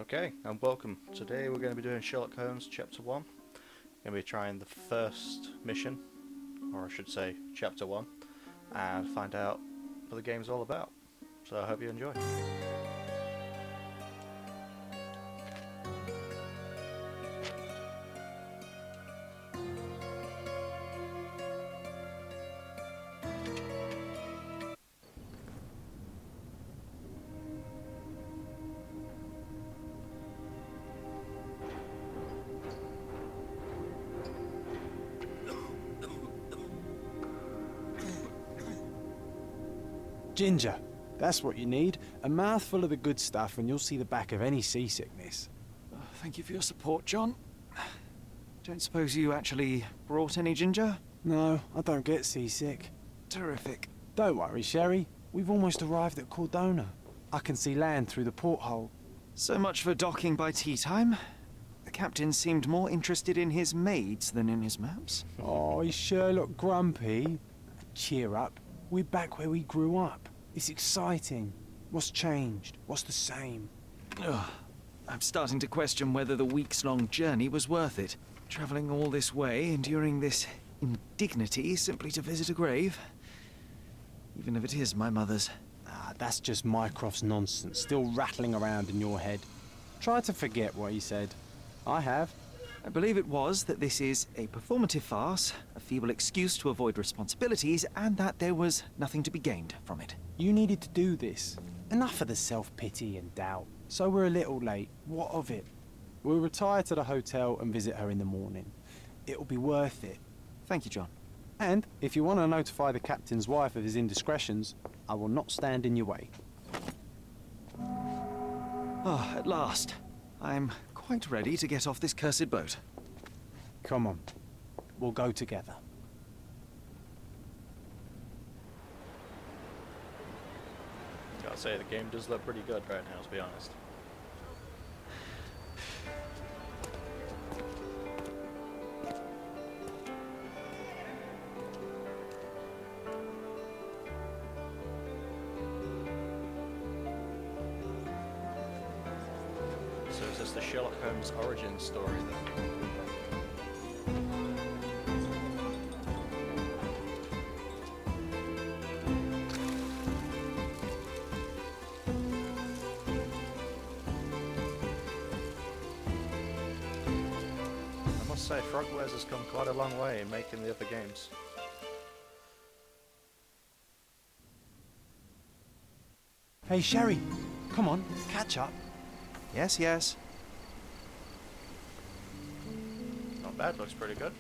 Okay, and welcome. Today we're going to be doing Sherlock Holmes Chapter One. Going to be trying the first mission, or I should say Chapter One, and find out what the game's all about. So I hope you enjoy. Ginger, that's what you need. A mouthful of the good stuff and you'll see the back of any seasickness. Thank you for your support, John. Don't suppose you actually brought any ginger? No, I don't get seasick. Terrific. Don't worry, Sherry. We've almost arrived at Cordona. I can see land through the porthole. So much for docking by tea time. The captain seemed more interested in his maids than in his maps. Oh, is Sherlock grumpy? Cheer up. We're back where we grew up. It's exciting. What's changed? What's the same? Ugh. I'm starting to question whether the weeks-long journey was worth it. Travelling all this way, enduring this indignity simply to visit a grave. Even if it is my mother's. Ah, that's just Mycroft's nonsense, still rattling around in your head. Try to forget what he said. I have. I believe it was that this is a performative farce, a feeble excuse to avoid responsibilities, and that there was nothing to be gained from it. You needed to do this. Enough of the self-pity and doubt. So we're a little late. What of it? We'll retire to the hotel and visit her in the morning. It'll be worth it. Thank you, John. And if you want to notify the captain's wife of his indiscretions, I will not stand in your way. Ah, at last. I'm quite ready to get off this cursed boat. Come on. We'll go together. Gotta say, the game does look pretty good right now, to be honest. So is this the Sherlock Holmes origin story then? I must say, Frogwares has come quite a long way in making the other games. Hey, Sherry. Come on, catch up. Yes, yes. Not bad, looks pretty good.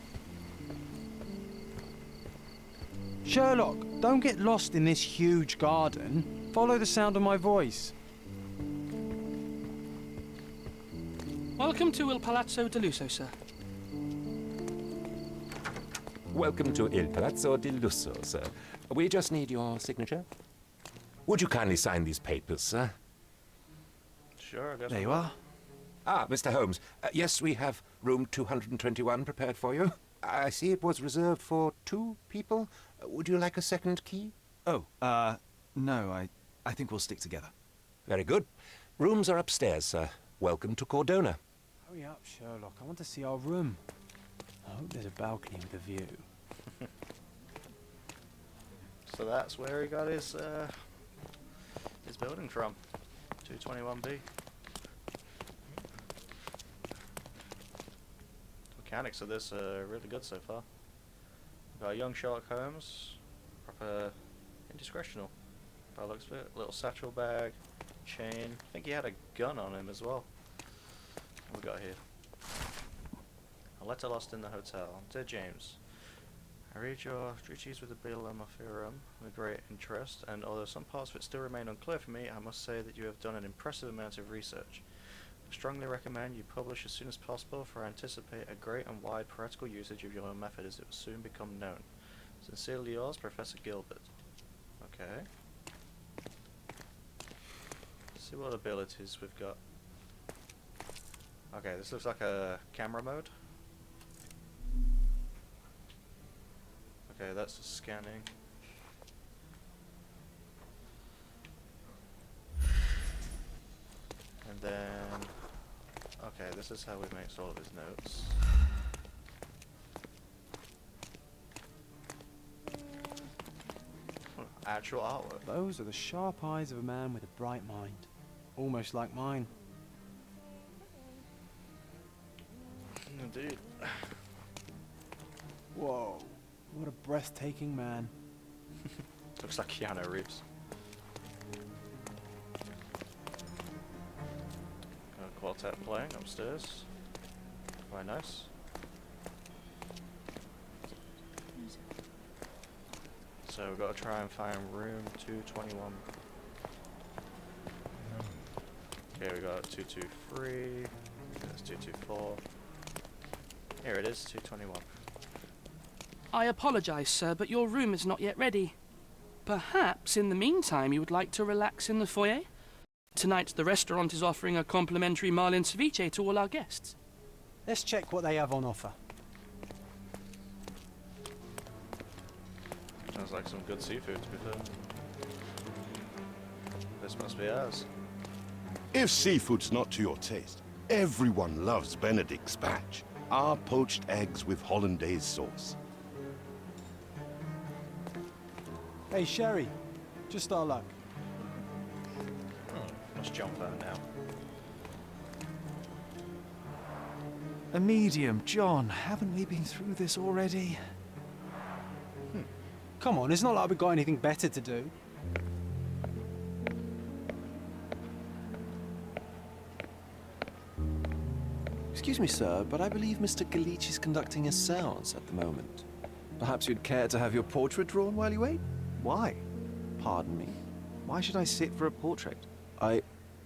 Sherlock, don't get lost in this huge garden. Follow the sound of my voice. Welcome to Il Palazzo di Lusso, sir. Welcome to Il Palazzo di Lusso, sir. We just need your signature. Would you kindly sign these papers, sir? Sure, I guess. There you are. Ah, Mr. Holmes. Yes, we have room 221 prepared for you. I see it was reserved for 2 people. Would you like a second key? Oh, no, I think we'll stick together. Very good. Rooms are upstairs, sir. Welcome to Cordona. Hurry up, Sherlock. I want to see our room. I hope there's a balcony with a view. So that's where he got his building from. 221B. Mechanics of this are really good so far. We've got a young Sherlock Holmes, proper indiscretional by the looks of it. Little satchel bag, chain. I think he had a gun on him as well. What we got here? A letter lost in the hotel. Dear James, I read your treatise with the bill of my room with great interest, and although some parts of it still remain unclear for me, I must say that you have done an impressive amount of research. I strongly recommend you publish as soon as possible, for I anticipate a great and wide practical usage of your method as it will soon become known. Sincerely yours, Professor Gilbert. Okay. Let's see what abilities we've got. Okay, this looks like a camera mode. Okay, that's the scanning. And then Okay, this is how we make all of his notes. Actual artwork. Those are the sharp eyes of a man with a bright mind. Almost like mine. Indeed. Whoa, what a breathtaking man. Looks like Keanu Reeves. Got a quartet playing upstairs. Quite nice. So we've got to try and find room 221. Okay, we got 223. That's 224. Here it is, 221. I apologize, sir, but your room is not yet ready. Perhaps, in the meantime, you would like to relax in the foyer? Tonight, the restaurant is offering a complimentary marlin ceviche to all our guests. Let's check what they have on offer. Sounds like some good seafood, to be fair. This must be ours. If seafood's not to your taste, everyone loves Benedict's batch. Our poached eggs with hollandaise sauce. Hey, Sherry, just our luck. Must jump out now. A medium, John. Haven't we been through this already? Come on, it's not like we've got anything better to do. Excuse me, sir, but I believe Mr. Galich is conducting a séance at the moment. Perhaps you'd care to have your portrait drawn while you wait? Why? Pardon me. Why should I sit for a portrait?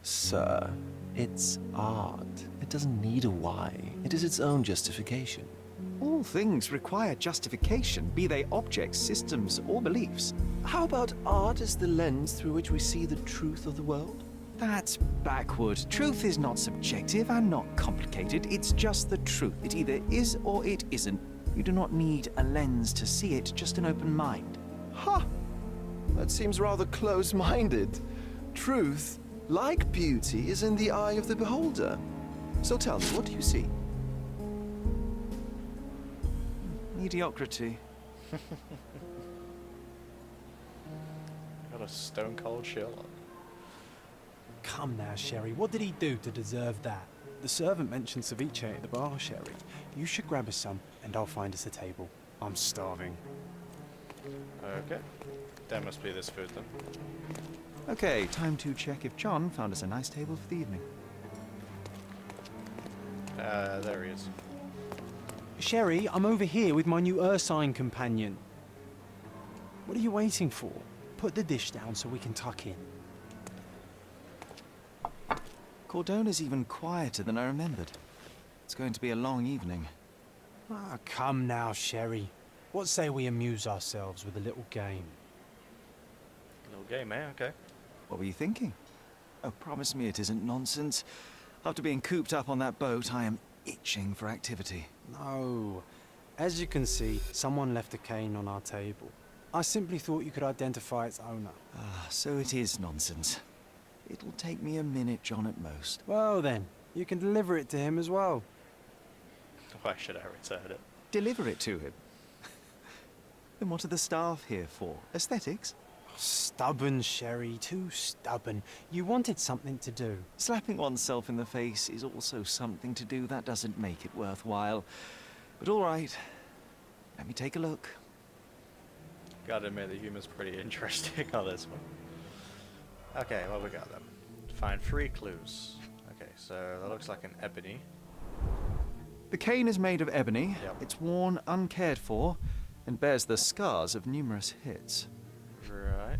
Sir, it's art. It doesn't need a why. It is its own justification. All things require justification, be they objects, systems, or beliefs. How about art as the lens through which we see the truth of the world? That's backward. Truth is not subjective and not complicated. It's just the truth. It either is or it isn't. You do not need a lens to see it, just an open mind. Ha! That seems rather close-minded. Truth, like beauty, is in the eye of the beholder. So tell me, what do you see? Mediocrity. Got a stone cold Sherlock. Come now, Sherry, what did he do to deserve that? The servant mentioned ceviche at the bar, Sherry. You should grab us some, and I'll find us a table. I'm starving. Okay. That must be this food then. Okay, time to check if John found us a nice table for the evening. There he is. Sherry, I'm over here with my new Ursine companion. What are you waiting for? Put the dish down so we can tuck in. Cordona's even quieter than I remembered. It's going to be a long evening. Ah, come now, Sherry. What say we amuse ourselves with a little game? Little game, eh? Okay. What were you thinking? Oh, promise me it isn't nonsense. After being cooped up on that boat, I am itching for activity. No. As you can see, someone left a cane on our table. I simply thought you could identify its owner. Ah, so it is nonsense. It'll take me a minute, John, at most. Well then, you can deliver it to him as well. Why should I return it? Deliver it to him. Then what are the staff here for? Aesthetics? Stubborn, Sherry, too stubborn. You wanted something to do. Slapping oneself in the face is also something to do. That doesn't make it worthwhile. But all right, let me take a look. Gotta admit, the humor's pretty interesting on this one. Okay, what we got then? Find 3 clues. Okay, so that looks like an ebony. The cane is made of ebony. Yep. It's worn uncared for and bears the scars of numerous hits. Right.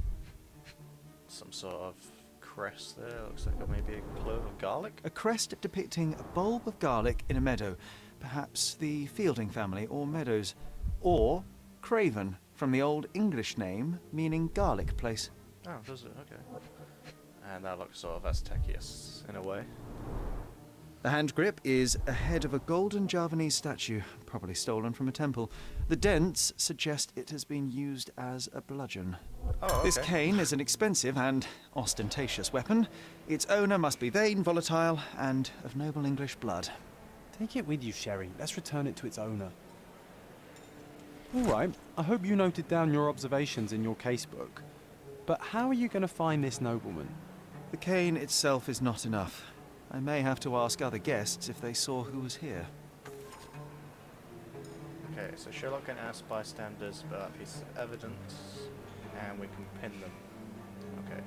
Some sort of crest there. Looks like maybe a clove of garlic. A crest depicting a bulb of garlic in a meadow. Perhaps the Fielding family or Meadows. Or Craven, from the Old English name meaning garlic place. Oh, does it? Okay. And that looks sort of Aztecious in a way. The hand grip is a head of a golden Javanese statue, probably stolen from a temple. The dents suggest it has been used as a bludgeon. Oh, okay. This cane is an expensive and ostentatious weapon. Its owner must be vain, volatile, and of noble English blood. Take it with you, Sherry. Let's return it to its owner. All right, I hope you noted down your observations in your casebook. But how are you going to find this nobleman? The cane itself is not enough. I may have to ask other guests if they saw who was here. Okay, so Sherlock can ask bystanders about pieces of evidence, and we can pin them. Okay.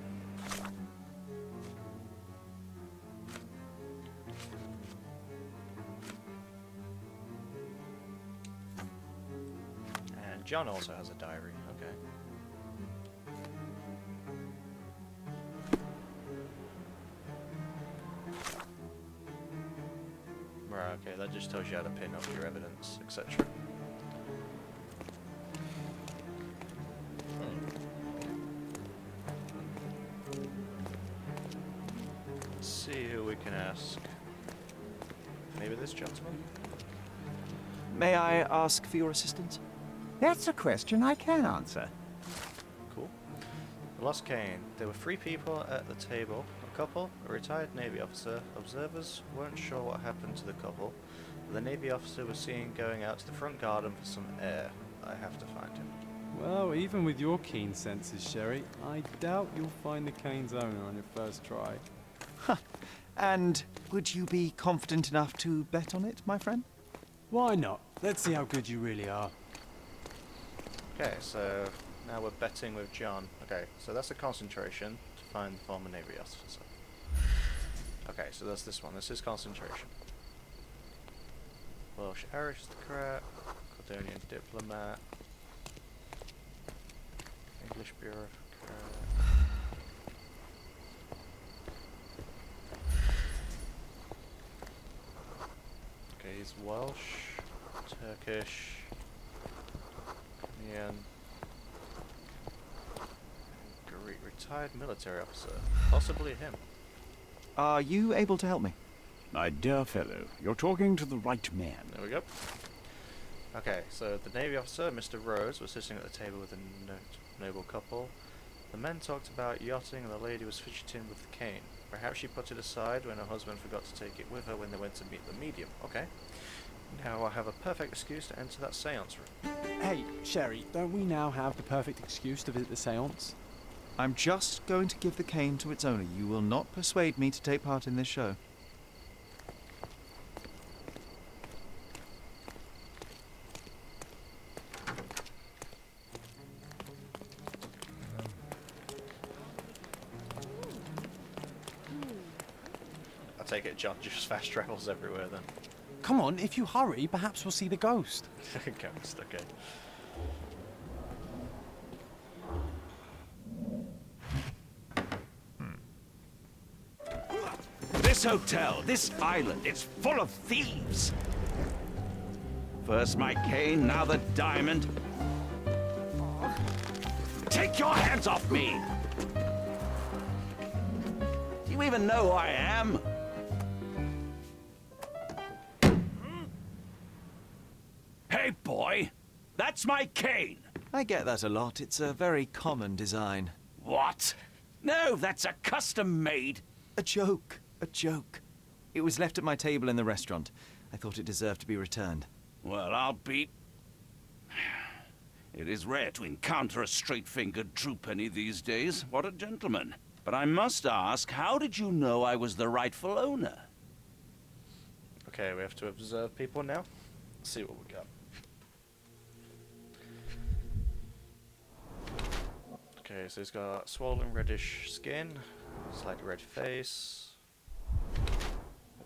And John also has a diary. Okay. Right, okay, that just tells you how to pin up your evidence, etc. Let's see who we can ask. Maybe this gentleman? May I ask for your assistance? That's a question I can answer. Cool. The lost cane. There were 3 people at the table. A couple, a retired Navy officer. Observers weren't sure what happened to the couple. But the Navy officer was seen going out to the front garden for some air. I have to find him. Well, even with your keen senses, Sherry, I doubt you'll find the cane's owner on your first try. And would you be confident enough to bet on it, my friend? Why not? Let's see how good you really are. Okay, so now we're betting with John. Okay, so that's a concentration to find the former Navy officer. Okay, so that's this one. This is concentration. Welsh aristocrat, Cordonian diplomat, English bureaucrat. Okay, he's Welsh, Turkish, Kenyan, Greek, retired military officer. Possibly him. Are you able to help me? My dear fellow, you're talking to the right man. There we go. Okay, so the Navy officer, Mr. Rose, was sitting at the table with a noble couple. The men talked about yachting and the lady was fidgeting with the cane. Perhaps she put it aside when her husband forgot to take it with her when they went to meet the medium. Okay. Now I have a perfect excuse to enter that seance room. Hey, Sherry, don't we now have the perfect excuse to visit the seance? I'm just going to give the cane to its owner. You will not persuade me to take part in this show. I take it John just fast travels everywhere then. Come on, if you hurry, perhaps we'll see the ghost. Ghost, okay. This hotel, this island, it's full of thieves. First my cane, now the diamond. Take your hands off me! Do you even know who I am? Hey, boy, that's my cane. I get that a lot. It's a very common design. What? No, that's a custom-made. A joke. A joke. It was left at my table in the restaurant. I thought it deserved to be returned. Well, I'll be... It is rare to encounter a straight-fingered true penny these days. What a gentleman. But I must ask, how did you know I was the rightful owner? Okay, we have to observe people now. Let's see what we got. Okay, so he's got swollen reddish skin, slightly red face,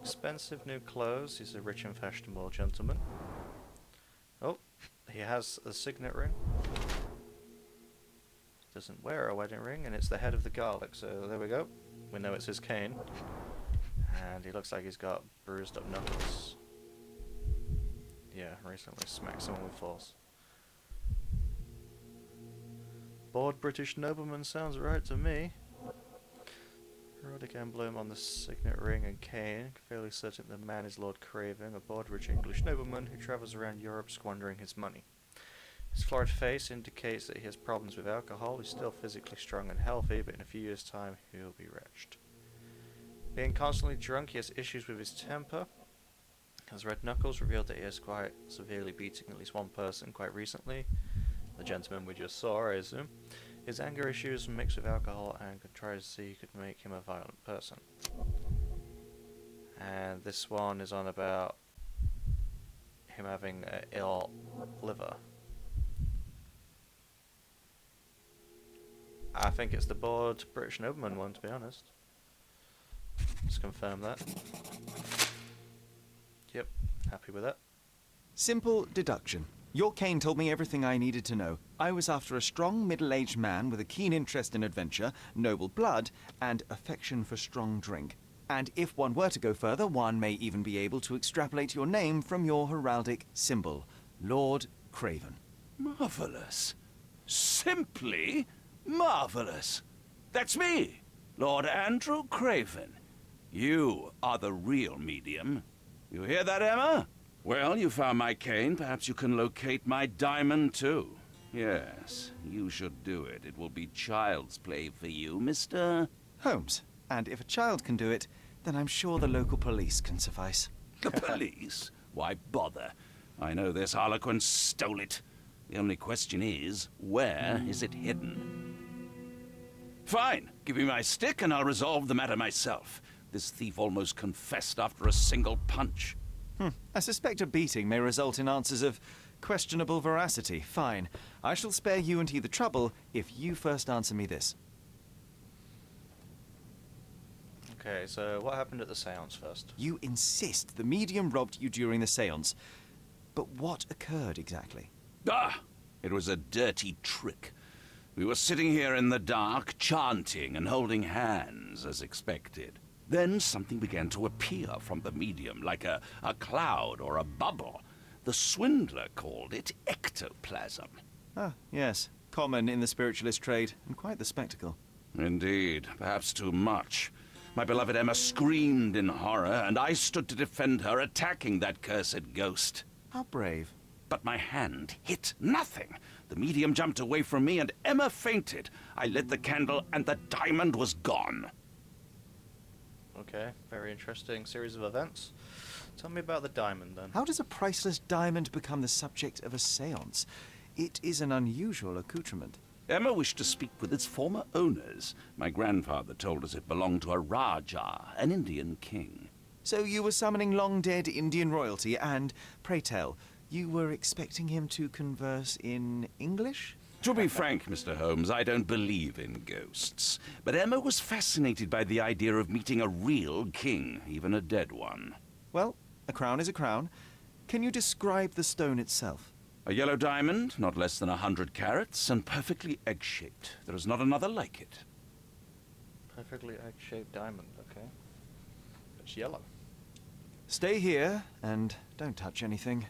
expensive new clothes. He's a rich and fashionable gentleman. Oh, he has a signet ring. Doesn't wear a wedding ring, and it's the head of the garlic, so there we go. We know it's his cane. And he looks like he's got bruised up knuckles. Yeah, recently smacked someone with force. Bored British nobleman sounds right to me. Heraldic emblem on the signet ring and cane, fairly certain the man is Lord Craven, a bored rich English nobleman who travels around Europe squandering his money. His florid face indicates that he has problems with alcohol. He's still physically strong and healthy, but in a few years' time he'll be wretched. Being constantly drunk, he has issues with his temper. His red knuckles revealed that he is quite severely beating at least one person quite recently. The gentleman we just saw, I assume. His anger issues mixed with alcohol and controversy could make him a violent person. And this one is on about him having an ill liver. I think it's the bored British nobleman one, to be honest. Let's confirm that. Yep, happy with that. Simple deduction. Your cane told me everything I needed to know. I was after a strong, middle-aged man with a keen interest in adventure, noble blood, and affection for strong drink. And if one were to go further, one may even be able to extrapolate your name from your heraldic symbol, Lord Craven. Marvelous. Simply marvelous. That's me, Lord Andrew Craven. You are the real medium. You hear that, Emma? Well, you found my cane. Perhaps you can locate my diamond, too. Yes, you should do it. It will be child's play for you, Mr. Holmes. And if a child can do it, then I'm sure the local police can suffice. The police? Why bother? I know this harlequin stole it. The only question is, where is it hidden? Fine. Give me my stick and I'll resolve the matter myself. This thief almost confessed after a single punch. I suspect a beating may result in answers of questionable veracity. Fine. I shall spare you and he the trouble if you first answer me this. Okay, so what happened at the seance first? You insist the medium robbed you during the seance. But what occurred exactly? It was a dirty trick. We were sitting here in the dark, chanting and holding hands, as expected. Then something began to appear from the medium, like a cloud or a bubble. The swindler called it ectoplasm. Ah, yes. Common in the spiritualist trade, and quite the spectacle. Indeed, perhaps too much. My beloved Emma screamed in horror, and I stood to defend her, attacking that cursed ghost. How brave. But my hand hit nothing. The medium jumped away from me, and Emma fainted. I lit the candle, and the diamond was gone. Okay, very interesting series of events. Tell me about the diamond, then. How does a priceless diamond become the subject of a seance? It is an unusual accoutrement. Emma wished to speak with its former owners. My grandfather told us it belonged to a Rajah, an Indian king. So you were summoning long-dead Indian royalty, and, pray tell, you were expecting him to converse in English? To be frank, Mr. Holmes, I don't believe in ghosts. But Emma was fascinated by the idea of meeting a real king, even a dead one. Well, a crown is a crown. Can you describe the stone itself? A yellow diamond, not less than 100 carats, and perfectly egg-shaped. There is not another like it. Perfectly egg-shaped diamond, okay. It's yellow. Stay here, and don't touch anything.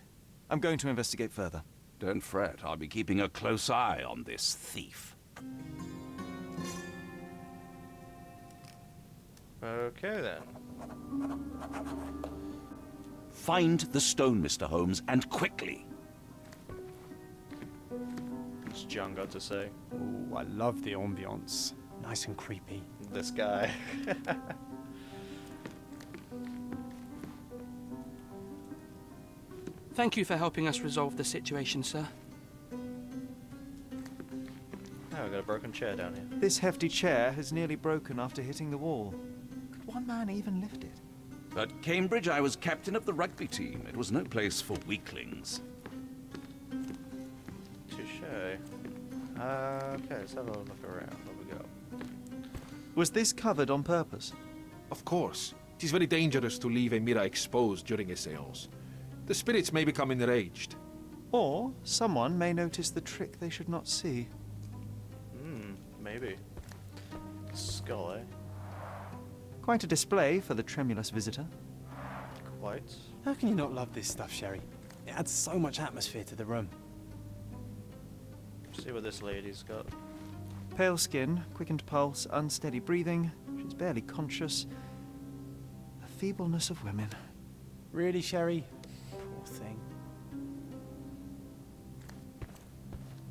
I'm going to investigate further. Don't fret, I'll be keeping a close eye on this thief. Okay, then. Find the stone, Mr. Holmes, and quickly. What's John got to say? Ooh, I love the ambiance. Nice and creepy. This guy. Thank you for helping us resolve the situation, sir. Oh, we've got a broken chair down here. This hefty chair has nearly broken after hitting the wall. Could one man even lift it? At Cambridge, I was captain of the rugby team. It was no place for weaklings. Touché. Okay, let's have a look around. Where we go? Was this covered on purpose? Of course. It is very dangerous to leave a mirror exposed during a seance. The spirits may become enraged. Or someone may notice the trick they should not see. Maybe. Skull, eh? Quite a display for the tremulous visitor. Quite. How can you not love this stuff, Sherry? It adds so much atmosphere to the room. See what this lady's got. Pale skin, quickened pulse, unsteady breathing. She's barely conscious. The feebleness of women. Really, Sherry? Poor thing.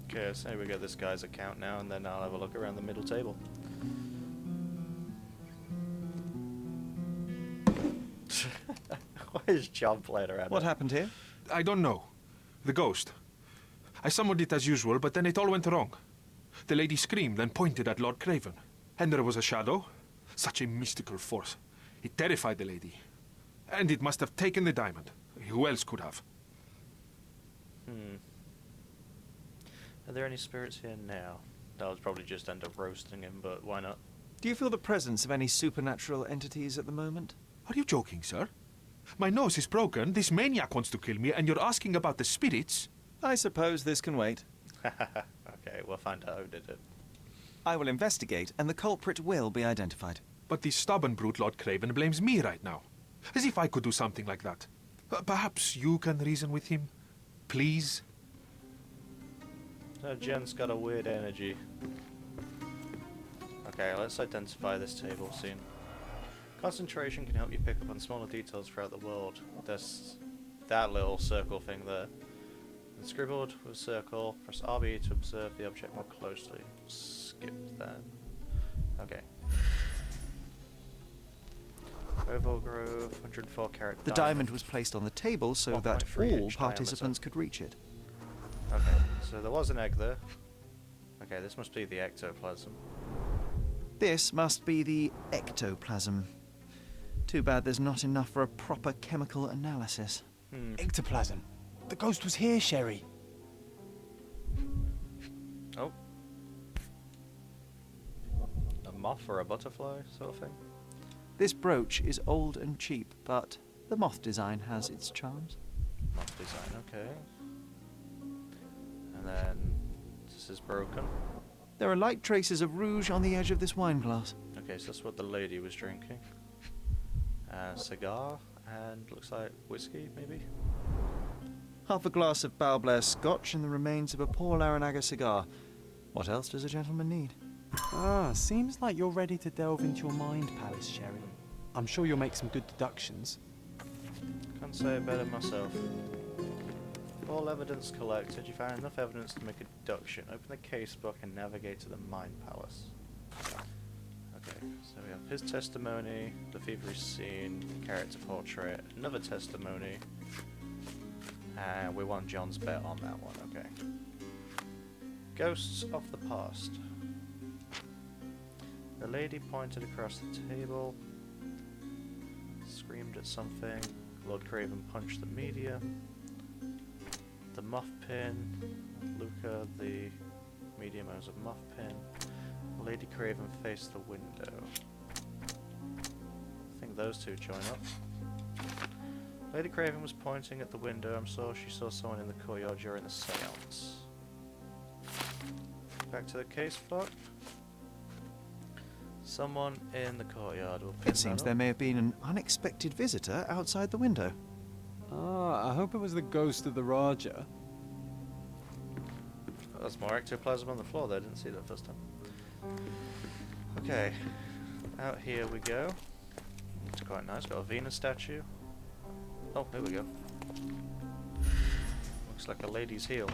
Okay, so we get this guy's account now, and then I'll have a look around the middle table. Why is John playing around? What happened here? I don't know. The ghost. I summoned it as usual, but then it all went wrong. The lady screamed and pointed at Lord Craven. And there was a shadow. Such a mystical force. It terrified the lady. And it must have taken the diamond. Who else could have? Are there any spirits here now? That was probably just end up roasting him, but why not? Do you feel the presence of any supernatural entities at the moment? Are you joking, sir? My nose is broken, this maniac wants to kill me, and you're asking about the spirits? I suppose this can wait. Okay, we'll find out who did it. I will investigate, and the culprit will be identified. But the stubborn brute Lord Craven blames me right now. As if I could do something like that. Perhaps you can reason with him? Please? That Jen's got a weird energy. Okay, let's identify this table scene. Concentration can help you pick up on smaller details throughout the world. There's that little circle thing there. And scribbled with a circle, press RB to observe the object more closely. Skip that. Okay. Oval Grove, 104 carat The diamond was placed on the table so that 1.3 all inch participants diameter. could reach it. Okay, so there was an egg there. Okay, this must be the ectoplasm. This must be the ectoplasm. Too bad there's not enough for a proper chemical analysis. Ectoplasm. The ghost was here, Sherry. Oh. A moth or a butterfly sort of thing? This brooch is old and cheap, but the moth design has its charms. Moth design, okay. And then this is broken. There are light traces of rouge on the edge of this wine glass. Okay, so that's what the lady was drinking. Cigar, and looks like whiskey, maybe? Half a glass of Balblair Scotch and the remains of a Paul Aranaga cigar. What else does a gentleman need? Ah, seems like you're ready to delve into your mind palace, Sherry. I'm sure you'll make some good deductions. Can't say it better myself. All evidence collected. You found enough evidence to make a deduction. Open the casebook and navigate to the Mind Palace. Okay, so we have his testimony, the feverish scene, character portrait, another testimony, and we want John's bet on that one, okay. Ghosts of the past. The lady pointed across the table, screamed at something, Lord Craven punched the medium, the muff pin, Luca the medium owns a muff pin, Lady Craven faced the window. I think those two join up. Lady Craven was pointing at the window. I'm sure she saw someone in the courtyard during the seance. Back to the case block. Someone in the courtyard. We'll pin It seems that there up. may have been an unexpected visitor outside the window. Ah, I hope it was the ghost of the Raja. Oh, there's more ectoplasm on the floor there. I didn't see that first time. Okay, out here we go. It's quite nice. Got a Venus statue. Oh, here we go. Looks like a lady's heel.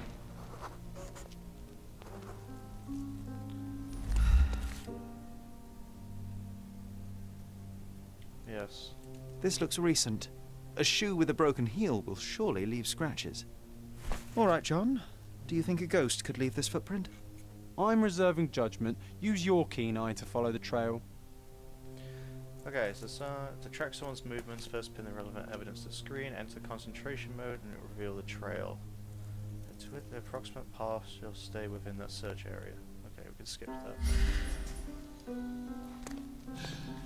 Yes. This looks recent. A shoe with a broken heel will surely leave scratches. All right, John. Do you think a ghost could leave this footprint? I'm reserving judgment. Use your keen eye to follow the trail. Okay, so to track someone's movements, first pin the relevant evidence to the screen, enter the concentration mode, and it will reveal the trail. To hit the approximate path, you'll stay within that search area. Okay, we can skip that.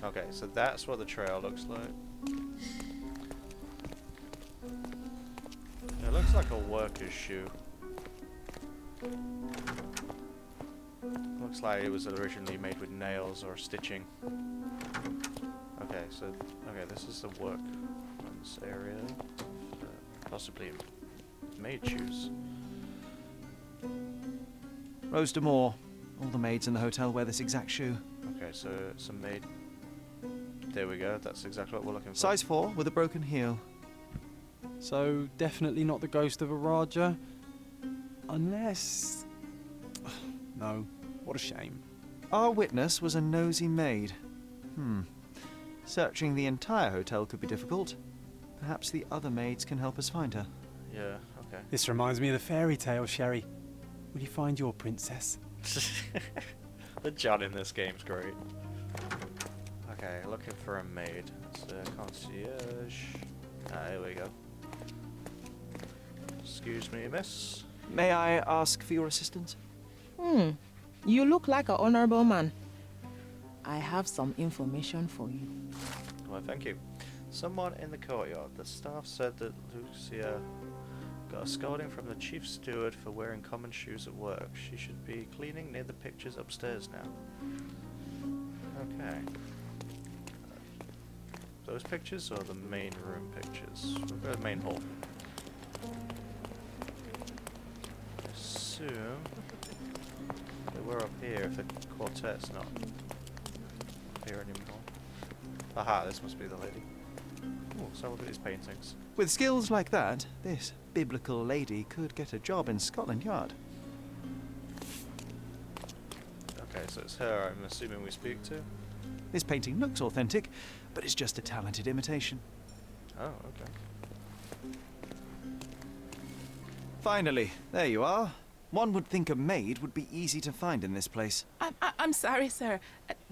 Okay, so that's what the trail looks like. It looks like a worker's shoe. Looks like it was originally made with nails or stitching. Okay, so this is the workman's area, possibly maid shoes. Rose D'Amour. All the maids in the hotel wear this exact shoe. Okay, so it's a maid There we go. That's exactly what we're looking for. Size 4 with a broken heel. So, definitely not the ghost of a Raja? Unless... No, what a shame. Our witness was a nosy maid. Searching the entire hotel could be difficult. Perhaps the other maids can help us find her. Yeah, okay. This reminds me of the fairy tale, Sherry. Will you find your princess? The John in this game's great. Okay, looking for a maid. It's a concierge. Ah, here we go. Excuse me, miss. May I ask for your assistance? You look like an honorable man. I have some information for you. Well, thank you. Someone in the courtyard. The staff said that Lucia got a scolding from the chief steward for wearing common shoes at work. She should be cleaning near the pictures upstairs now. Okay. Those pictures or the main room pictures? We'll go to the main hall. Assume that we're up here if the quartet's not up here anymore. Aha, this must be the lady. Oh, so look at these paintings. With skills like that, this biblical lady could get a job in Scotland Yard. Okay, so it's her I'm assuming we speak to. This painting looks authentic, but it's just a talented imitation. Oh, okay. Finally, there you are. One would think a maid would be easy to find in this place. I'm sorry, sir.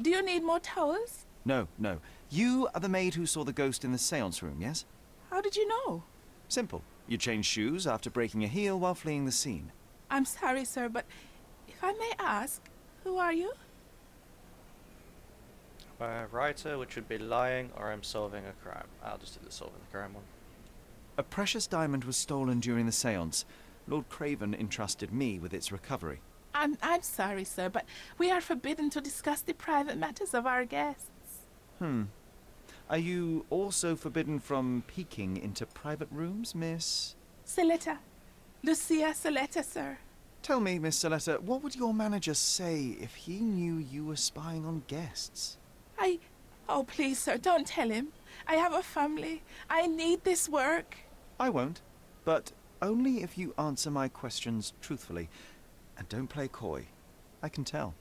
Do you need more towels? No, no. You are the maid who saw the ghost in the seance room, yes? How did you know? Simple. You changed shoes after breaking a heel while fleeing the scene. I'm sorry, sir, but if I may ask, who are you? Writer, which would be lying, or I'm solving a crime. I'll just do the solving the crime one. A precious diamond was stolen during the seance. Lord Craven entrusted me with its recovery. I'm sorry, sir, but we are forbidden to discuss the private matters of our guests. Are you also forbidden from peeking into private rooms, Miss? Saletta. Lucia Saletta, sir. Tell me, Miss Saletta, what would your manager say if he knew you were spying on guests? Oh, please, sir, don't tell him. I have a family. I need this work. I won't, but only if you answer my questions truthfully. And don't play coy. I can tell.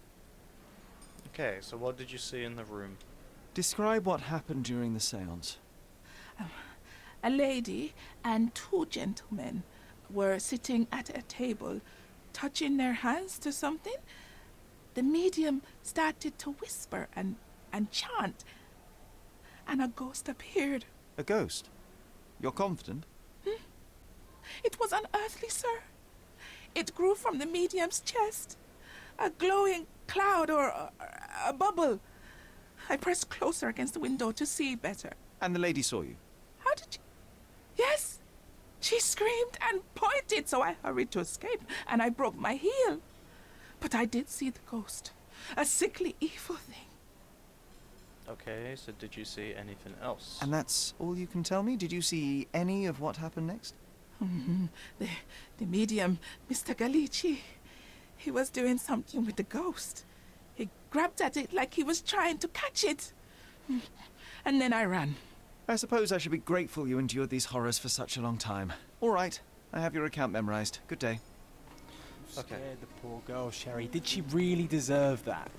Okay, so what did you see in the room? Describe what happened during the seance. A lady and two gentlemen were sitting at a table, touching their hands to something. The medium started to whisper and chant, and a ghost appeared. A ghost? You're confident? It was unearthly, sir. It grew from the medium's chest. A glowing cloud or a bubble. I pressed closer against the window to see better. And the lady saw you? How did you... Yes. She screamed and pointed, so I hurried to escape, and I broke my heel. But I did see the ghost. A sickly, evil thing. Okay, so did you see anything else? And that's all you can tell me? Did you see any of what happened next? The medium, Mr. Galici, he was doing something with the ghost. He grabbed at it like he was trying to catch it. And then I ran. I suppose I should be grateful you endured these horrors for such a long time. All right, I have your account memorized. Good day. Okay. Scared the poor girl, Sherry. Did she really deserve that?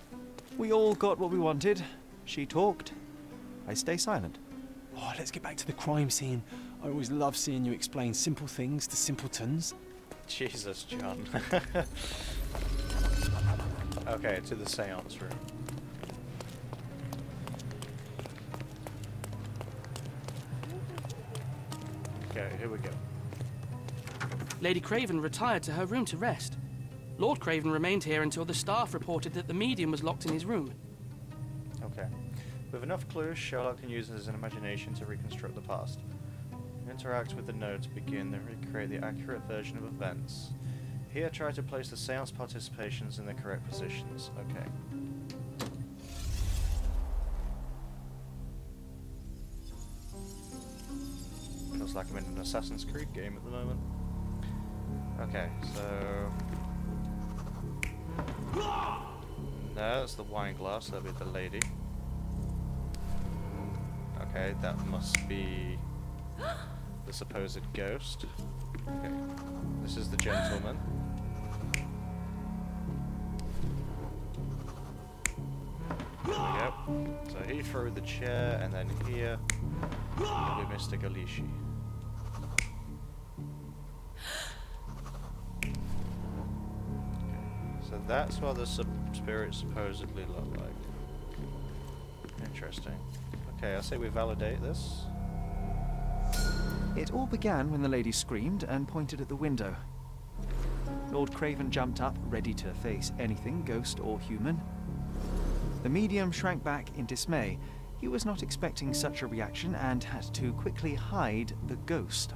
We all got what we wanted. She talked. I stay silent. Oh, let's get back to the crime scene. I always love seeing you explain simple things to simpletons. Jesus, John. Okay, to the seance room. Okay, here we go. Lady Craven retired to her room to rest. Lord Craven remained here until the staff reported that the medium was locked in his room. Okay. With enough clues, Sherlock can use his imagination to reconstruct the past. Interact with the note to begin, then recreate the accurate version of events. Here, try to place the seance participations in the correct positions. Okay. Feels like I'm in an Assassin's Creed game at the moment. Okay, so... No, that's the wine glass, that'll be the lady. Okay, that must be the supposed ghost. Okay, this is the gentleman. There we go. So he threw the chair, and then here will be Mr. Galici. Okay, so that's what the spirits supposedly look like. Interesting. Okay, I say we validate this. It all began when the lady screamed and pointed at the window. Lord Craven jumped up, ready to face anything, ghost or human. The medium shrank back in dismay. He was not expecting such a reaction and had to quickly hide the ghost.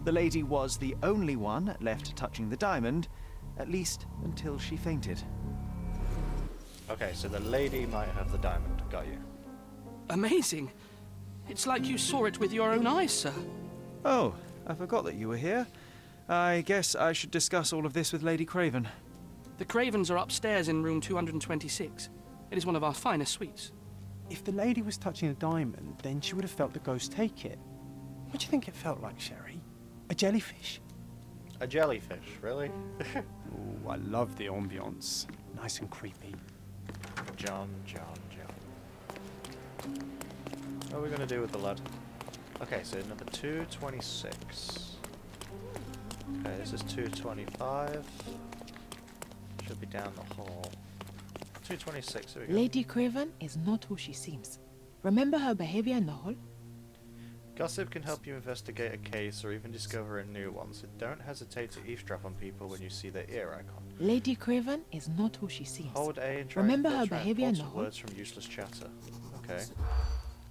The lady was the only one left touching the diamond, at least until she fainted. Okay, so the lady might have the diamond. Got you. Amazing. It's like you saw it with your own eyes, sir. Oh, I forgot that you were here. I guess I should discuss all of this with Lady Craven. The Cravens are upstairs in room 226. It is one of our finest suites. If the lady was touching a diamond, then she would have felt the ghost take it. What do you think it felt like, Sherry? A jellyfish? A jellyfish, really? Oh, I love the ambience. Nice and creepy. John. What are we going to do with the lad? Okay, so number 226. Okay, this is 225. Should be down the hall. 226, here we go. Lady Craven is not who she seems. Remember her behavior in the hall? Gossip can help you investigate a case or even discover a new one, so don't hesitate to eavesdrop on people when you see their ear icon. Lady Craven is not who she seems. Hold A and try Remember and her filter out behavior in the important hall? words from useless chatter. Okay.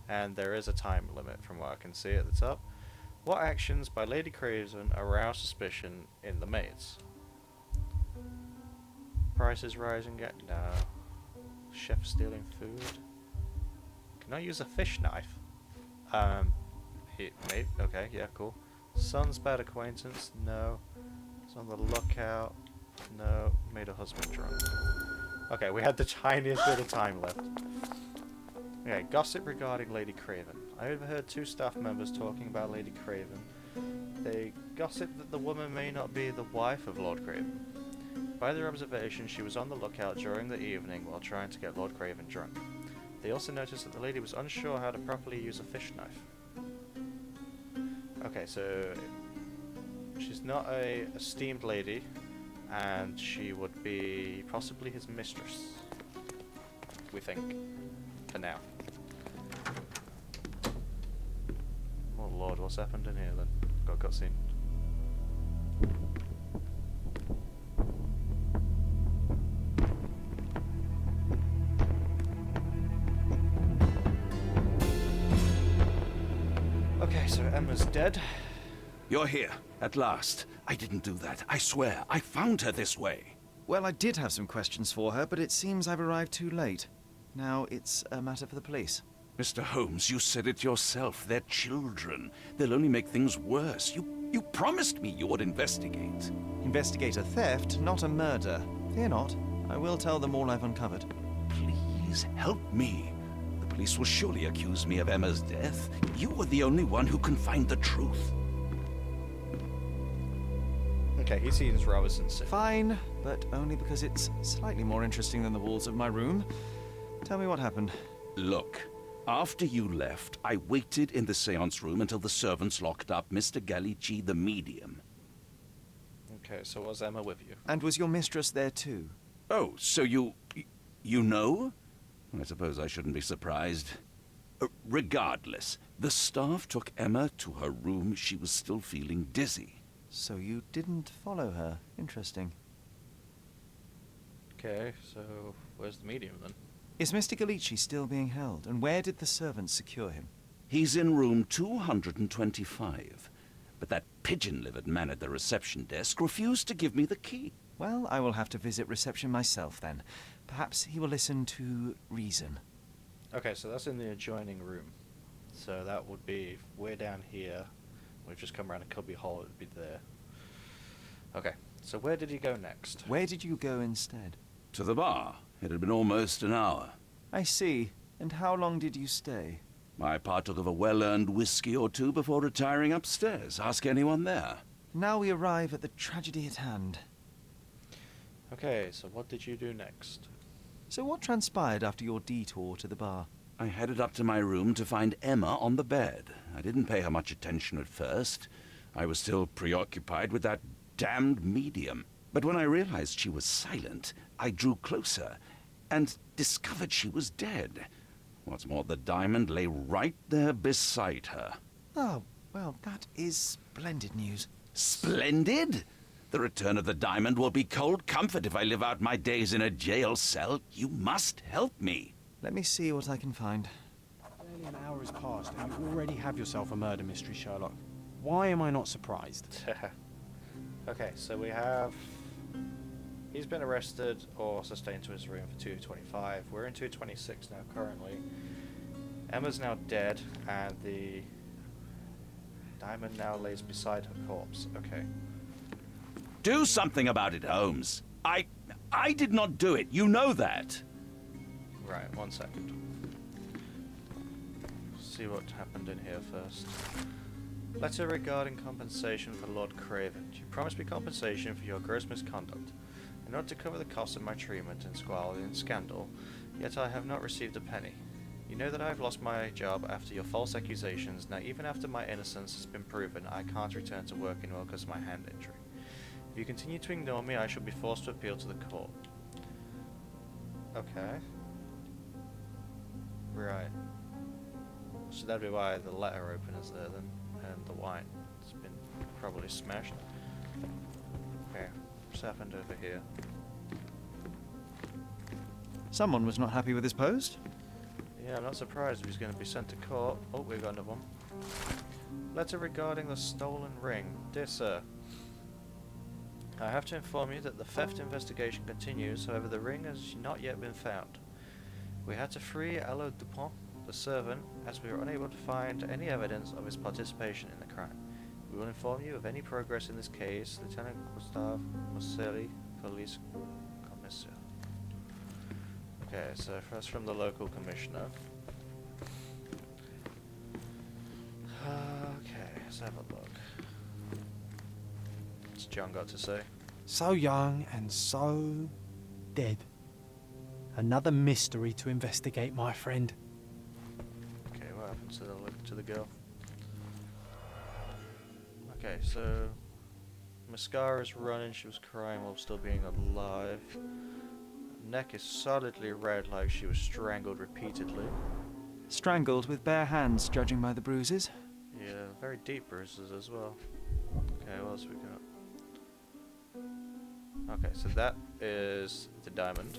And there is a time limit from what I can see at the top. What actions by Lady Craven arouse suspicion in the maids? Prices rising yet? No. Chef stealing food? Can I use a fish knife? Mate, okay, yeah, cool. Son's bad acquaintance? No. He's on the lookout? No. Made a husband drunk. Okay, we had the tiniest bit of time left. Okay, gossip regarding Lady Craven. I overheard two staff members talking about Lady Craven. They gossiped that the woman may not be the wife of Lord Craven. By their observation, she was on the lookout during the evening while trying to get Lord Craven drunk. They also noticed that the lady was unsure how to properly use a fish knife. Okay, so she's not a esteemed lady, and she would be possibly his mistress, we think, for now. Oh lord, what's happened in here then? Got a cutscene. Okay, so Emma's dead. You're here, at last. I didn't do that. I swear, I found her this way. Well, I did have some questions for her, but it seems I've arrived too late. Now it's a matter for the police. Mr. Holmes, you said it yourself. They're children. They'll only make things worse. You promised me you would investigate. Investigate a theft, not a murder. Fear not. I will tell them all I've uncovered. Please, help me. The police will surely accuse me of Emma's death. You are the only one who can find the truth. Okay, he seems rather sincere. Fine, but only because it's slightly more interesting than the walls of my room. Tell me what happened. Look, after you left, I waited in the seance room until the servants locked up Mr. Galici, the medium. Okay, so was Emma with you? And was your mistress there too? Oh, so you know? I suppose I shouldn't be surprised. Regardless, the staff took Emma to her room. She was still feeling dizzy. So you didn't follow her. Interesting. Okay, so where's the medium then? Is Mr. Galici still being held? And where did the servants secure him? He's in room 225. But that pigeon-livered man at the reception desk refused to give me the key. Well, I will have to visit reception myself then. Perhaps he will listen to reason. Okay, so that's in the adjoining room. So that would be, we're down here. We've just come around a cubby hole, it would be there. Okay, so where did he go next? Where did you go instead? To the bar. It had been almost an hour. I see. And how long did you stay? I partook of a well-earned whiskey or two before retiring upstairs. Ask anyone there. Now we arrive at the tragedy at hand. Okay, so what did you do next? So what transpired after your detour to the bar? I headed up to my room to find Emma on the bed. I didn't pay her much attention at first. I was still preoccupied with that damned medium. But when I realized she was silent, I drew closer and discovered she was dead. What's more, the diamond lay right there beside her. Oh, well, that is splendid news. Splendid? The return of the diamond will be cold comfort if I live out my days in a jail cell. You must help me. Let me see what I can find. Barely an hour has passed and you already have yourself a murder mystery, Sherlock. Why am I not surprised? Okay, so we have... He's been arrested or sustained to his room for 225. We're in 226 now, currently. Emma's now dead, and the diamond now lays beside her corpse. Okay. Do something about it, Holmes. I did not do it. You know that. Right, 1 second. See what happened in here first. Letter regarding compensation for Lord Craven. You promised me compensation for your gross misconduct. In order to cover the cost of my treatment and squalor and scandal, yet I have not received a penny. You know that I have lost my job after your false accusations. Now, even after my innocence has been proven, I can't return to work anymore because of my hand injury. If you continue to ignore me, I shall be forced to appeal to the court. Okay. Right. So that'd be why the letter opener's there then, and the wine. It's been probably smashed. Okay, what's happened over here? Someone was not happy with his post. Yeah, I'm not surprised if he's going to be sent to court. Oh, we've got another one. Letter regarding the stolen ring. Dear Sir, I have to inform you that the theft investigation continues, however the ring has not yet been found. We had to free Allo Dupont, the servant, as we were unable to find any evidence of his participation in the crime. We will inform you of any progress in this case. Lieutenant Gustave Mosselli, Police Commissaire. Okay, so first from the local commissioner. Okay, let's have a look. What's John got to say? So young and so dead. Another mystery to investigate, my friend. Okay, what happened to the girl? Okay, so Mascara's running, she was crying while still being alive. Neck is solidly red like she was strangled repeatedly. Strangled with bare hands, judging by the bruises. Yeah, very deep bruises as well. Okay, what else we got? Okay, so that is the diamond.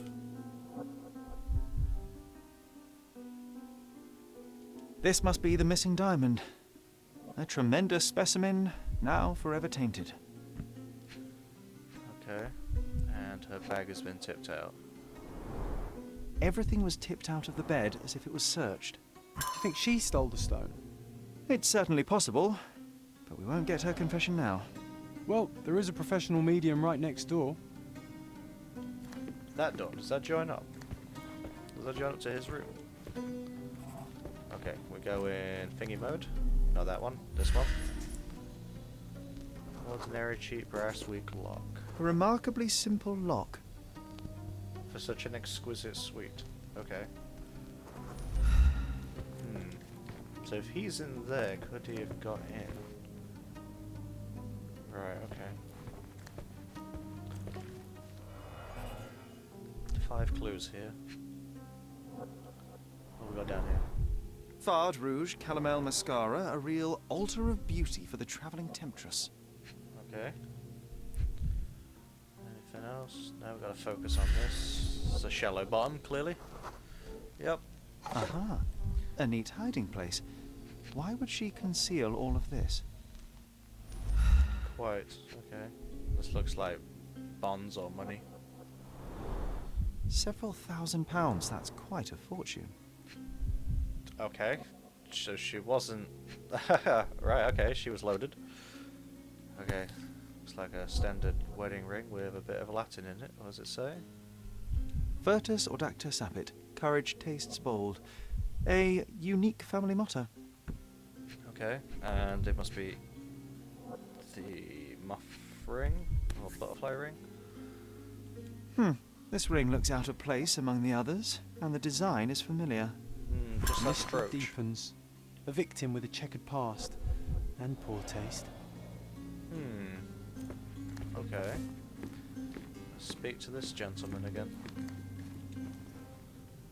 This must be the missing diamond. A tremendous specimen, now forever tainted. Okay, and her bag has been tipped out. Everything was tipped out of the bed as if it was searched. Do you think she stole the stone? It's certainly possible, but we won't get her confession now. Well, there is a professional medium right next door. That door, does that join up? Does that join up to his room? Okay, we go in thingy mode. Not that one, this one. Ordinary cheap brass weak lock. A remarkably simple lock. For such an exquisite suite. Okay. So if he's in there, could he have got in? Right, okay. 5 clues here. What have we got down here? Fard Rouge Calomel Mascara, a real altar of beauty for the travelling temptress. Okay. Anything else? Now we've got to focus on this. It's a shallow bottom, clearly. Yep. Aha. A neat hiding place. Why would she conceal all of this? Quite. Okay. This looks like bonds or money. Several £1,000s, that's quite a fortune. Okay. So she wasn't... right, okay, she was loaded. Okay. Looks like a standard wedding ring with a bit of Latin in it. What does it say? Virtus audacta sapit. Courage tastes bold. A unique family motto. Okay, and it must be the muff ring or butterfly ring. This ring looks out of place among the others, and the design is familiar. Just that Mystery brooch. deepens. A victim with a checkered past and poor taste. Okay. Speak to this gentleman again.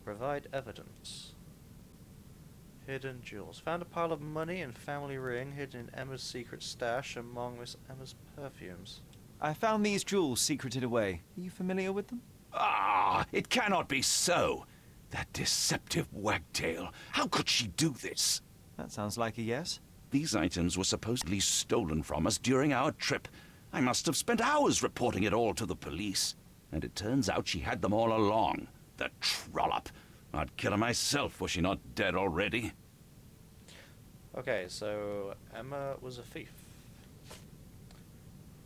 Provide evidence. Hidden jewels. Found a pile of money and family ring hidden in Emma's secret stash among Miss Emma's perfumes. I found these jewels secreted away. Are you familiar with them? Ah, it cannot be so. That deceptive wagtail. How could she do this? That sounds like a yes. These items were supposedly stolen from us during our trip. I must have spent hours reporting it all to the police. And it turns out she had them all along. The trollop. I'd kill her myself were she not dead already. Okay, so Emma was a thief.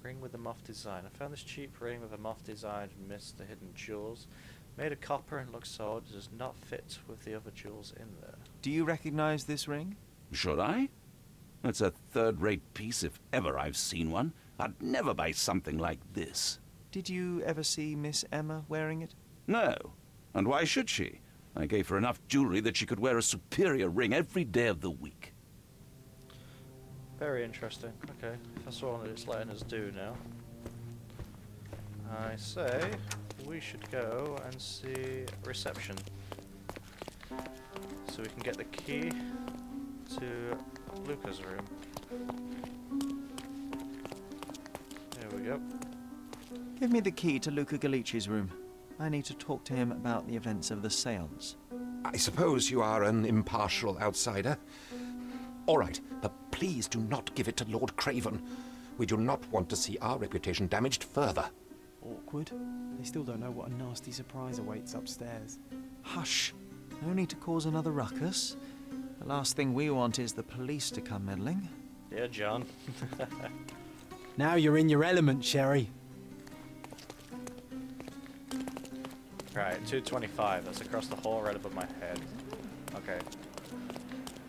Ring with a moth design. I found this cheap ring with a moth design and missed the hidden jewels. Made of copper and looks odd. It does not fit with the other jewels in there. Do you recognize this ring? Should I? It's a third-rate piece if ever I've seen one. I'd never buy something like this. Did you ever see Miss Emma wearing it? No. And why should she? I gave her enough jewelry that she could wear a superior ring every day of the week. Very interesting. Okay, that's all it's letting us do now. I say we should go and see reception. So we can get the key to Luca's room. There we go. Give me the key to Luca Galici's room. I need to talk to him about the events of the séance. I suppose you are an impartial outsider. All right, but please do not give it to Lord Craven. We do not want to see our reputation damaged further. Awkward. They still don't know what a nasty surprise awaits upstairs. Hush. No need to cause another ruckus. The last thing we want is the police to come meddling. Yeah, John. Now you're in your element, Sherry. Right, 225. That's across the hall right above my head. Okay.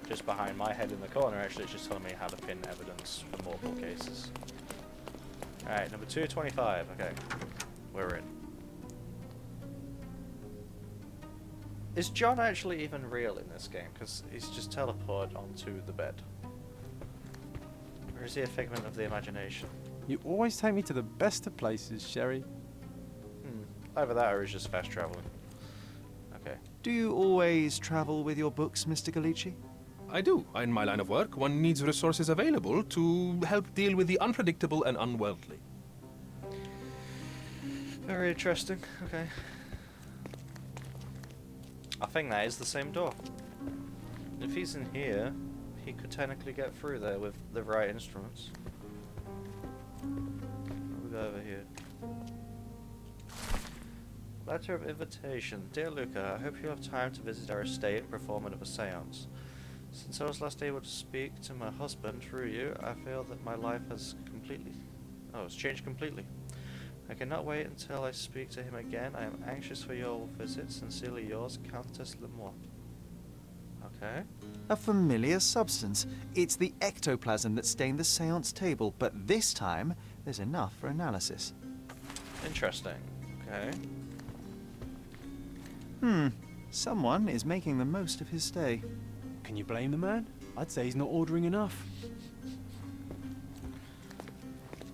Just behind my head in the corner, actually, it's just telling me how to pin evidence for multiple cases. Alright, number 225. Okay. We're in. Is John actually even real in this game? Because he's just teleported onto the bed. Or is he a figment of the imagination? You always take me to the best of places, Sherry. Either that or he's just fast traveling. Okay. Do you always travel with your books, Mr. Galici? I do. In my line of work, one needs resources available to help deal with the unpredictable and unworldly. Very interesting. Okay. I think that is the same door. If he's in here, he could technically get through there with the right instruments. We'll go over here. Letter of invitation. Dear Luca, I hope you have time to visit our estate and perform another seance. Since I was last able to speak to my husband through you, I feel that my life has it's changed completely. I cannot wait until I speak to him again. I am anxious for your visit. Sincerely yours, Countess Lemoine. Okay. A familiar substance. It's the ectoplasm that stained the séance table, but this time there's enough for analysis. Interesting. Okay. Someone is making the most of his stay. Can you blame the man? I'd say he's not ordering enough.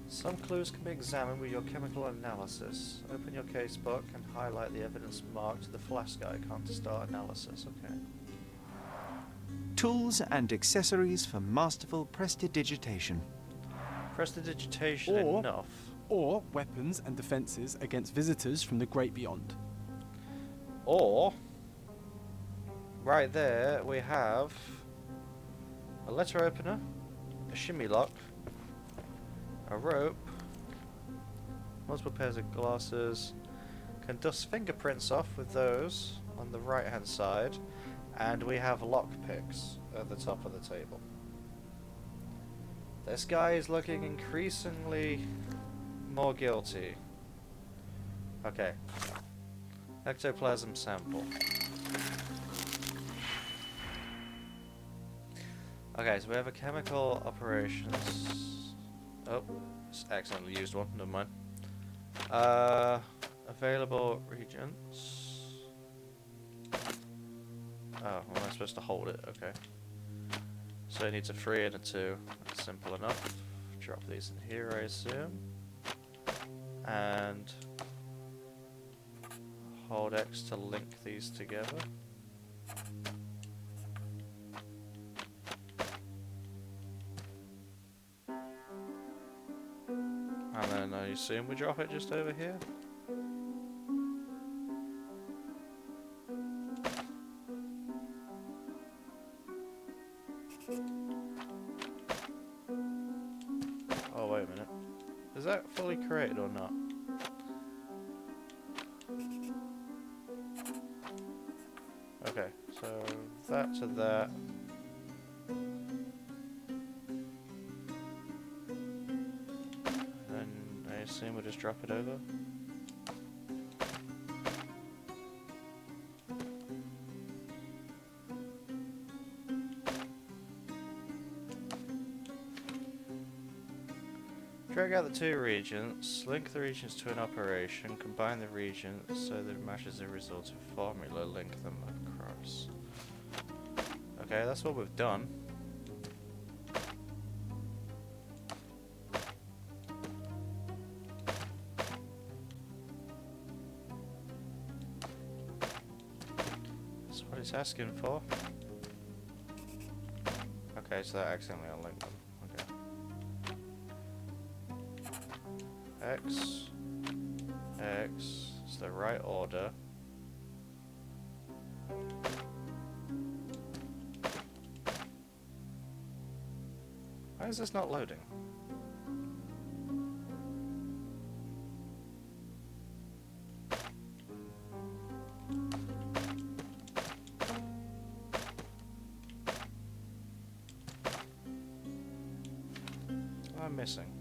Some clues can be examined with your chemical analysis. Open your casebook and highlight the evidence marked to the flask icon to start analysis. Okay. Tools and accessories for masterful prestidigitation. Prestidigitation enough. Or weapons and defences against visitors from the great beyond. Or, right there, we have a letter opener, a shimmy lock, a rope, multiple pairs of glasses, can dust fingerprints off with those on the right hand side, and we have lock picks at the top of the table. This guy is looking increasingly more guilty. Okay. Ectoplasm sample. Okay, so we have a chemical operations. Oh, it's accidentally used one. Never mind. Available regions. Oh, well, am I supposed to hold it? Okay. So it needs a 3 and a 2. That's simple enough. Drop these in here, I assume. And hold X to link these together. And then I assume we drop it just over here. Oh, wait a minute. Is that fully created or not? Okay, so that to that. Then I assume we'll just drop it over. Drag out the 2 regions, link the regions to an operation, combine the regions so that it matches the resulting formula, link them across. Okay, that's what we've done. That's what it's asking for. Okay, so that accidentally unlinked them. X, X, it's the right order. Why is this not loading? What am I missing?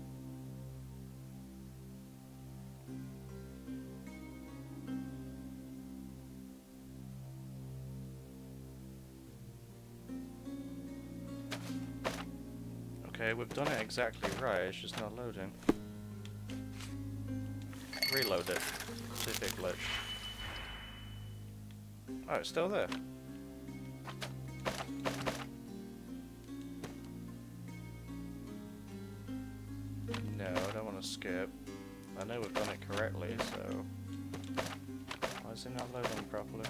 Okay, we've done it exactly right, it's just not loading. Reload it. See if it glitched. Oh, it's still there. No, I don't want to skip. I know we've done it correctly, so... Why is it not loading properly?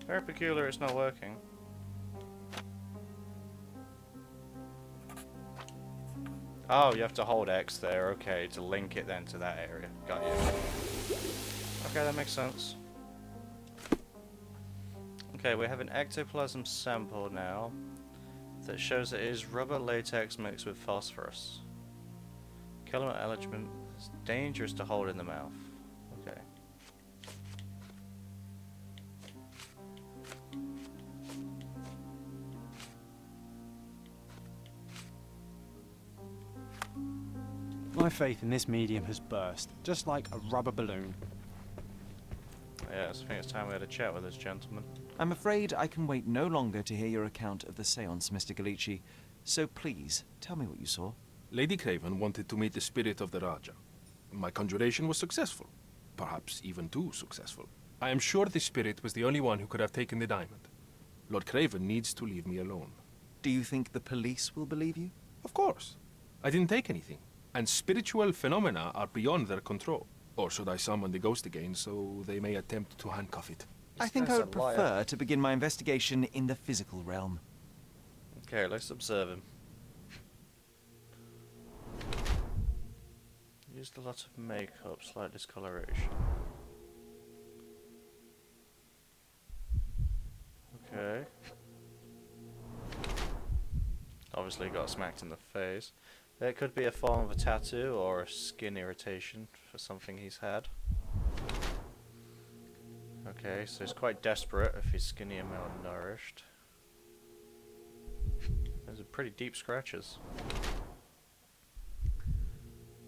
Very peculiar, it's not working. Oh, you have to hold X there, okay, to link it then to that area. Got you. Okay, that makes sense. Okay, we have an ectoplasm sample now that shows it is rubber latex mixed with phosphorus. Chemical element is dangerous to hold in the mouth. Okay. My faith in this medium has burst, just like a rubber balloon. Yes, I think it's time we had a chat with this gentleman. I'm afraid I can wait no longer to hear your account of the seance, Mr. Galici. So please, tell me what you saw. Lady Craven wanted to meet the spirit of the Raja. My conjuration was successful. Perhaps even too successful. I am sure the spirit was the only one who could have taken the diamond. Lord Craven needs to leave me alone. Do you think the police will believe you? Of course. I didn't take anything. And spiritual phenomena are beyond their control. Or should I summon the ghost again so they may attempt to handcuff it? I think I would prefer to begin my investigation in the physical realm. Okay, let's observe him. Used a lot of makeup, slight discoloration. Okay. Obviously got smacked in the face. It could be a form of a tattoo or a skin irritation for something he's had. Okay, so he's quite desperate if he's skinny and malnourished. Those are pretty deep scratches.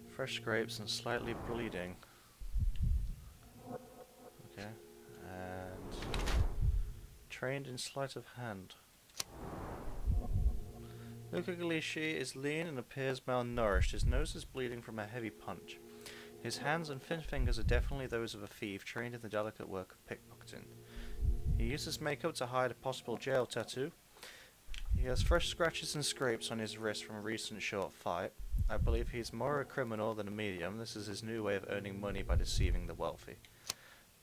Fresh scrapes and slightly bleeding. Okay, and trained in sleight of hand. Lukaglishi is lean and appears malnourished. His nose is bleeding from a heavy punch. His hands and thin fingers are definitely those of a thief trained in the delicate work of pickpocketing. He uses makeup to hide a possible jail tattoo. He has fresh scratches and scrapes on his wrist from a recent short fight. I believe he's more a criminal than a medium. This is his new way of earning money by deceiving the wealthy.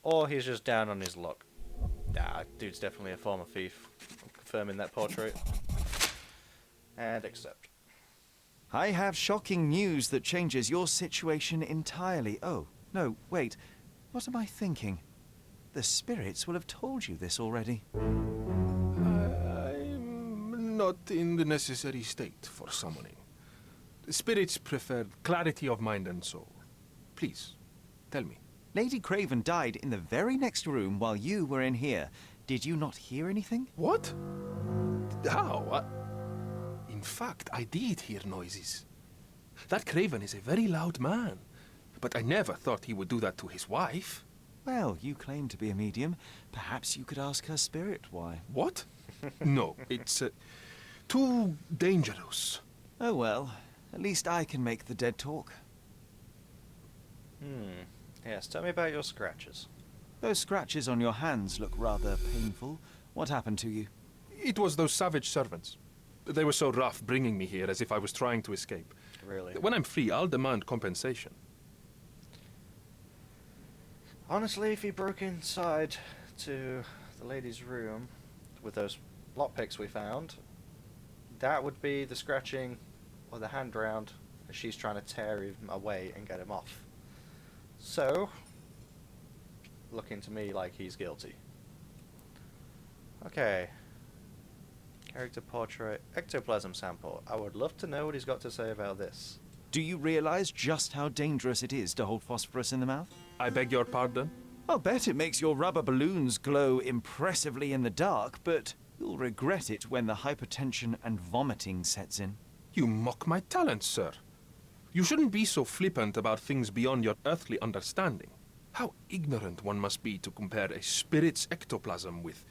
Or he's just down on his luck. Nah, dude's definitely a former thief. I'm confirming that portrait. And accept. I have shocking news that changes your situation entirely. Oh, no, wait. What am I thinking? The spirits will have told you this already. I'm not in the necessary state for summoning. The spirits prefer clarity of mind and soul. Please, tell me. Lady Craven died in the very next room while you were in here. Did you not hear anything? What? How? In fact, I did hear noises. That Craven is a very loud man, but I never thought he would do that to his wife. Well, you claim to be a medium. Perhaps you could ask her spirit why. What? No, it's too dangerous. Oh well, at least I can make the dead talk. Yes, tell me about your scratches. Those scratches on your hands look rather painful. What happened to you? It was those savage servants. They were so rough bringing me here as if I was trying to escape. Really? When I'm free, I'll demand compensation. Honestly, if he broke inside to the lady's room with those lockpicks we found, that would be the scratching or the hand round as she's trying to tear him away and get him off. So, looking to me like he's guilty. Okay. Character portrait, ectoplasm sample. I would love to know what he's got to say about this. Do you realize just how dangerous it is to hold phosphorus in the mouth? I beg your pardon? I'll bet it makes your rubber balloons glow impressively in the dark, but you'll regret it when the hypertension and vomiting sets in. You mock my talents, sir. You shouldn't be so flippant about things beyond your earthly understanding. How ignorant one must be to compare a spirit's ectoplasm with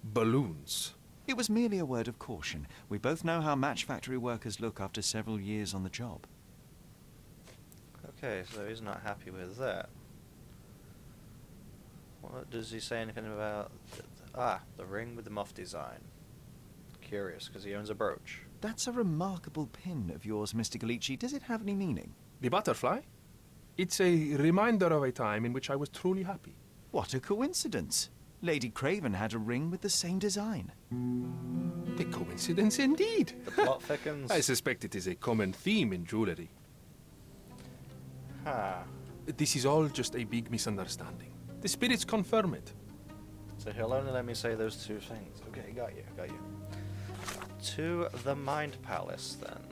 balloons. It was merely a word of caution. We both know how match factory workers look after several years on the job. Okay, so he's not happy with that. What does he say anything about? The ring with the moth design. Curious, because he owns a brooch. That's a remarkable pin of yours, Mr. Galici. Does it have any meaning? The butterfly? It's a reminder of a time in which I was truly happy. What a coincidence. Lady Craven had a ring with the same design. A coincidence indeed. The plot thickens. I suspect it is a common theme in jewelry. This is all just a big misunderstanding. The spirits confirm it. So he'll only let me say those two things. Okay, got you. To the Mind Palace, then.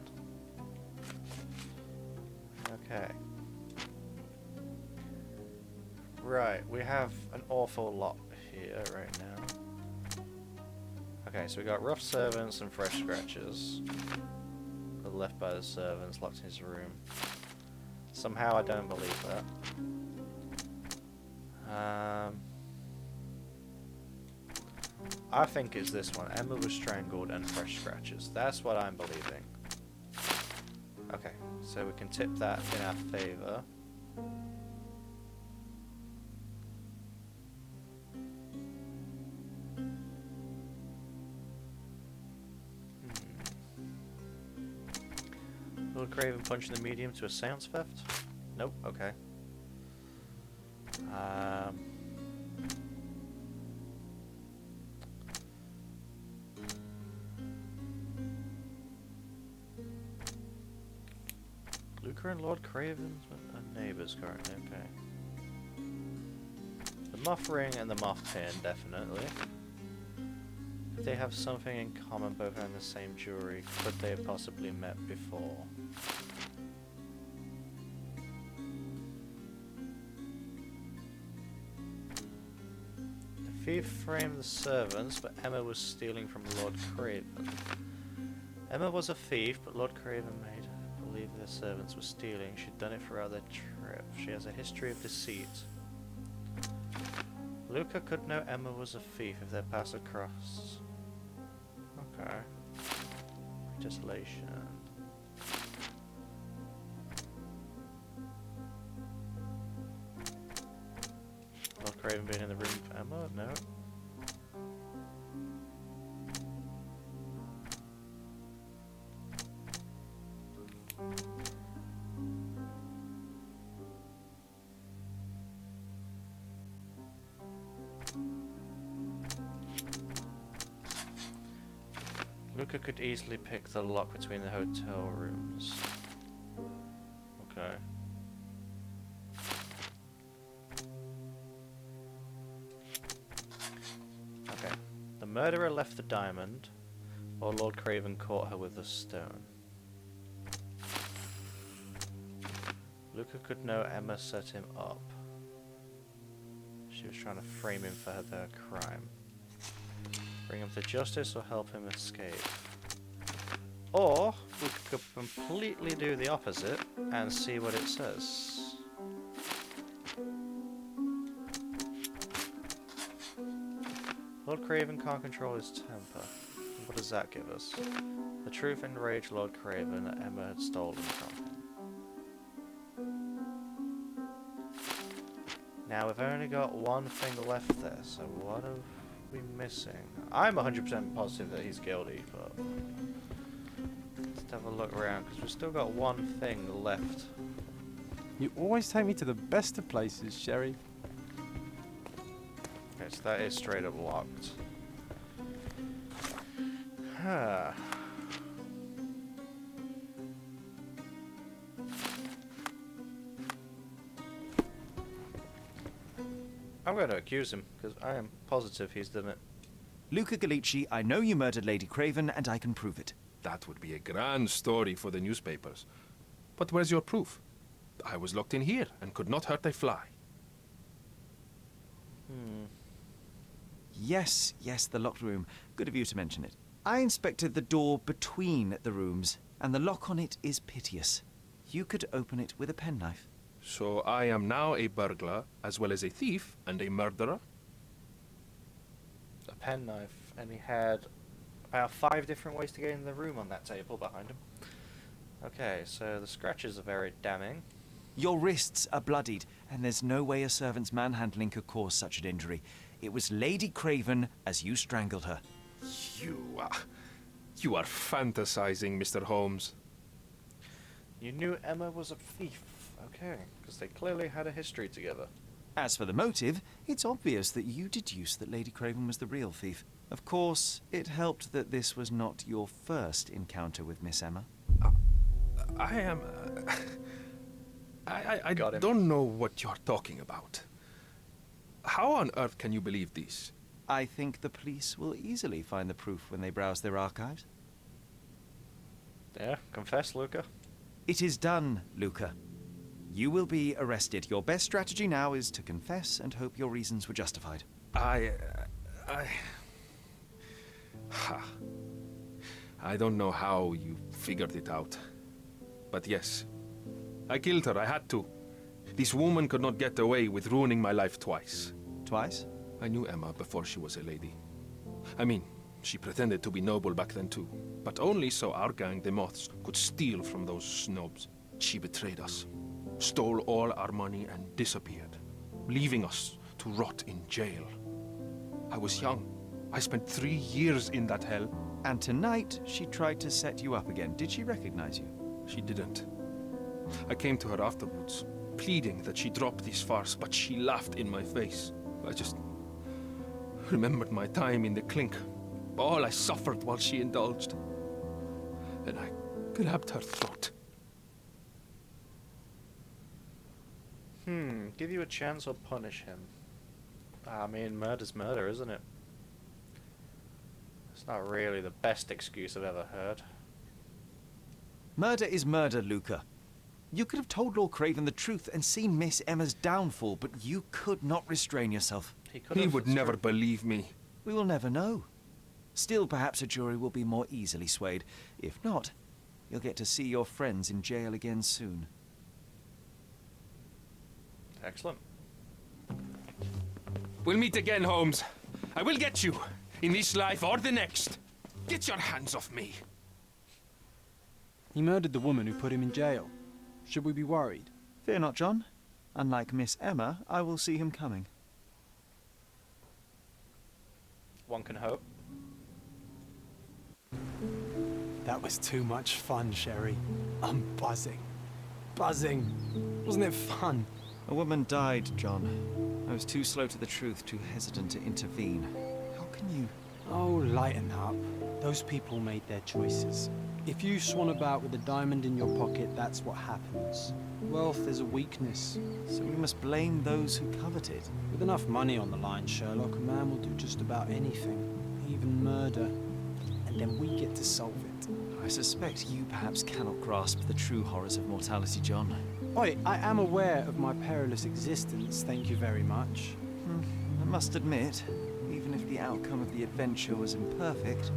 Okay. Right, we have an awful lot here right now. Okay, so we got rough servants and fresh scratches. Left by the servants, locked in his room. Somehow I don't believe that. I think it's this one. Emma was strangled and fresh scratches. That's what I'm believing. Okay, so we can tip that in our favor. Lord Craven punching the medium to a seance theft? Nope, okay. Luca and Lord Craven are neighbours currently, okay. The moth ring and the moth pin, definitely. Could they have something in common, both own the same jewelry? Could they have possibly met before? believe framed the servants, but Emma was stealing from Lord Craven. Emma was a thief, but Lord Craven made her believe their servants were stealing. She'd done it throughout their trip. She has a history of deceit. Luca could know Emma was a thief if their paths had crossed. Okay. Desolation. Lord Craven being in the room with Emma? No. Luca could easily pick the lock between the hotel rooms. Okay. Okay. The murderer left the diamond, or Lord Craven caught her with the stone. Luca could know Emma set him up. She was trying to frame him for their crime. Bring him to justice or help him escape. Or we could completely do the opposite and see what it says. Lord Craven can't control his temper. What does that give us? The truth enraged Lord Craven that Emma had stolen from him. Now we've only got one thing left there, so what are we missing? I'm 100% positive that he's guilty, but let's have a look around because we've still got one thing left. You always take me to the best of places, Sherry. Okay, so that is straight up locked. Huh. I'm going to accuse him, because I am positive he's done it. Luca Gallicci, I know you murdered Lady Craven, and I can prove it. That would be a grand story for the newspapers. But where's your proof? I was locked in here and could not hurt a fly. Yes, the locked room. Good of you to mention it. I inspected the door between the rooms, and the lock on it is piteous. You could open it with a penknife. So I am now a burglar, as well as a thief and a murderer? A penknife, and he had about 5 different ways to get in the room on that table behind him. Okay, so the scratches are very damning. Your wrists are bloodied, and there's no way a servant's manhandling could cause such an injury. It was Lady Craven as you strangled her. You are fantasizing, Mr. Holmes. You knew Emma was a thief. Okay, because they clearly had a history together. As for the motive, it's obvious that you deduced that Lady Craven was the real thief. Of course, it helped that this was not your first encounter with Miss Emma. I am... I Got him. don't know what you're talking about. How on earth can you believe this? I think the police will easily find the proof when they browse their archives. Yeah, confess, Luca. It is done, Luca. You will be arrested. Your best strategy now is to confess and hope your reasons were justified. I don't know how you figured it out. But yes, I killed her. I had to. This woman could not get away with ruining my life twice. Twice? I knew Emma before she was a lady. I mean, she pretended to be noble back then too. But only so our gang, the Moths, could steal from those snobs. She betrayed us, stole all our money and disappeared, leaving us to rot in jail. I was young. I spent 3 years in that hell. And tonight, she tried to set you up again. Did she recognize you? She didn't. I came to her afterwards, pleading that she drop this farce, but she laughed in my face. I just remembered my time in the clink, all I suffered while she indulged. And I grabbed her throat. Give you a chance or punish him? I mean, murder's murder, isn't it? It's not really the best excuse I've ever heard. Murder is murder, Luca. You could have told Lord Craven the truth and seen Miss Emma's downfall, but you could not restrain yourself. He would never believe me. We will never know. Still, perhaps a jury will be more easily swayed. If not, you'll get to see your friends in jail again soon. Excellent. We'll meet again, Holmes. I will get you, in this life or the next. Get your hands off me. He murdered the woman who put him in jail. Should we be worried? Fear not, John. Unlike Miss Emma, I will see him coming. One can hope. That was too much fun, Sherry. I'm buzzing. Buzzing. Wasn't it fun? A woman died, John. I was too slow to the truth, too hesitant to intervene. How can you... Oh, lighten up. Those people made their choices. If you swan about with a diamond in your pocket, that's what happens. Wealth is a weakness. So we must blame those who covet it. With enough money on the line, Sherlock, a man will do just about anything. Even murder. And then we get to solve it. I suspect you perhaps cannot grasp the true horrors of mortality, John. Oi, I am aware of my perilous existence, thank you very much. I must admit, even if the outcome of the adventure was imperfect,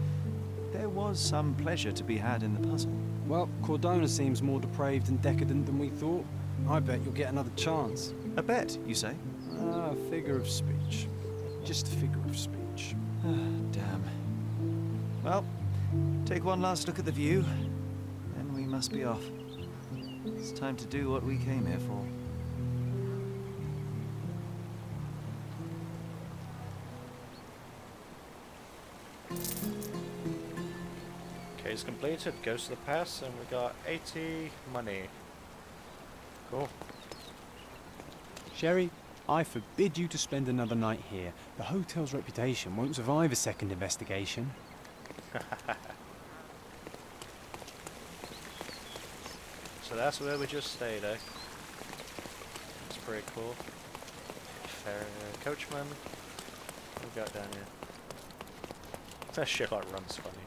there was some pleasure to be had in the puzzle. Well, Cordona seems more depraved and decadent than we thought. I bet you'll get another chance. A bet, you say? A figure of speech. Just a figure of speech. Damn. Well, take one last look at the view, then we must be off. It's time to do what we came here for. Case completed. Goes to the pass, and we got 80 money. Cool. Sherry, I forbid you to spend another night here. The hotel's reputation won't survive a second investigation. So that's where we just stayed, eh? That's pretty cool. Coachman. What we got down here? That Sherlock runs funny.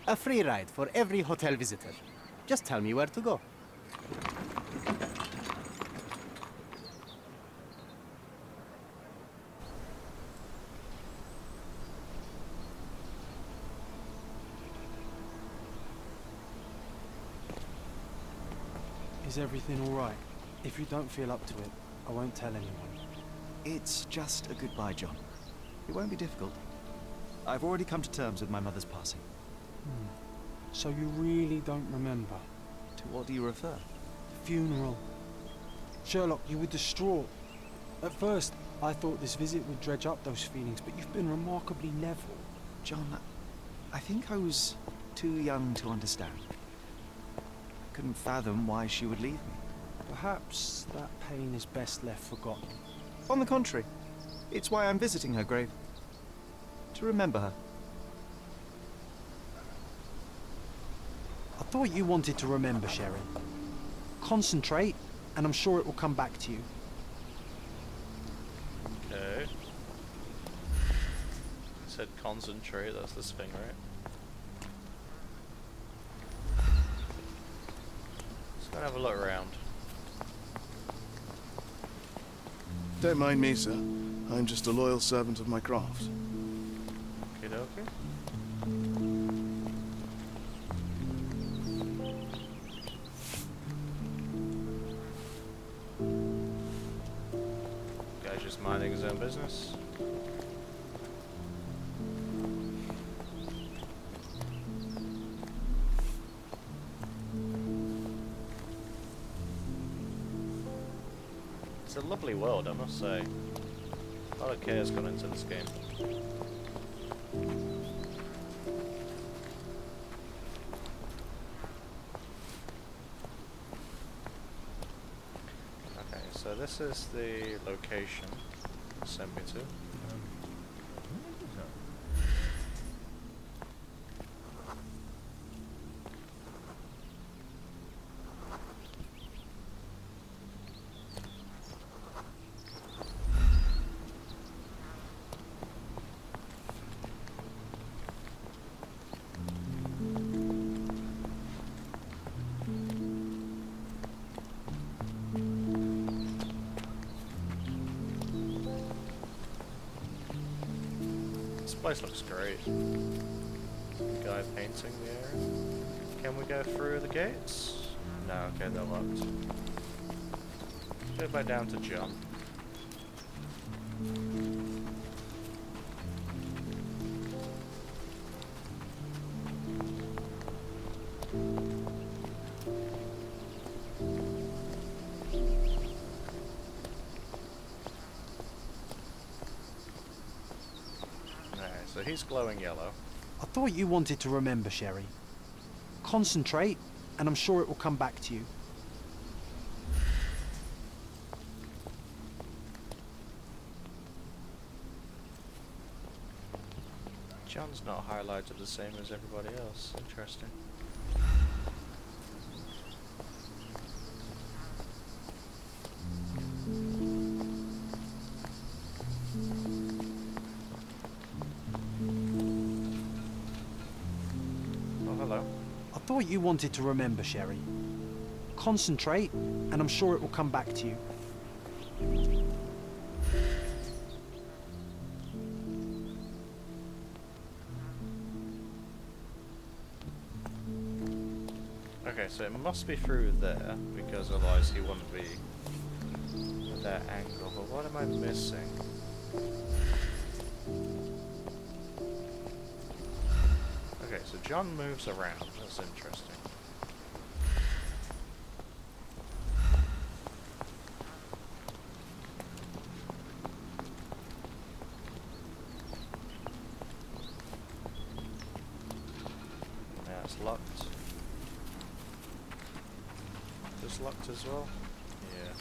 A free ride for every hotel visitor. Just tell me where to go. Is everything all right? If you don't feel up to it, I won't tell anyone. It's just a goodbye, John. It won't be difficult. I've already come to terms with my mother's passing. So you really don't remember? To what do you refer? The funeral. Sherlock, you were distraught. At first, I thought this visit would dredge up those feelings, but you've been remarkably level. John, I think I was too young to understand. Couldn't fathom why she would leave me. Perhaps that pain is best left forgotten. On the contrary, it's why I'm visiting her grave. To remember her. I thought you wanted to remember, Sherry. Concentrate, and I'm sure it will come back to you. Okay. Said concentrate, that's this thing, right? Let's go and have a look around. Don't mind me, sir. I'm just a loyal servant of my craft. Okay, okay. Guy's just minding his own business. It's a lovely world, I must say. A lot of care's gone into this game. Okay, so this is the location it sent me to. place looks great. Guy painting the area. Can we go through the gates? No, okay, they're locked. Go back down to John. So he's glowing yellow. I thought you wanted to remember, Sherry. Concentrate, and I'm sure it will come back to you. John's not highlighted the same as everybody else. Interesting. I thought you wanted to remember, Sherry. Concentrate, and I'm sure it will come back to you. Okay, so it must be through there, because otherwise he wouldn't be at that angle. But what am I missing? Okay, so John moves around. That's interesting. Now it's locked. It's locked as well? Yeah.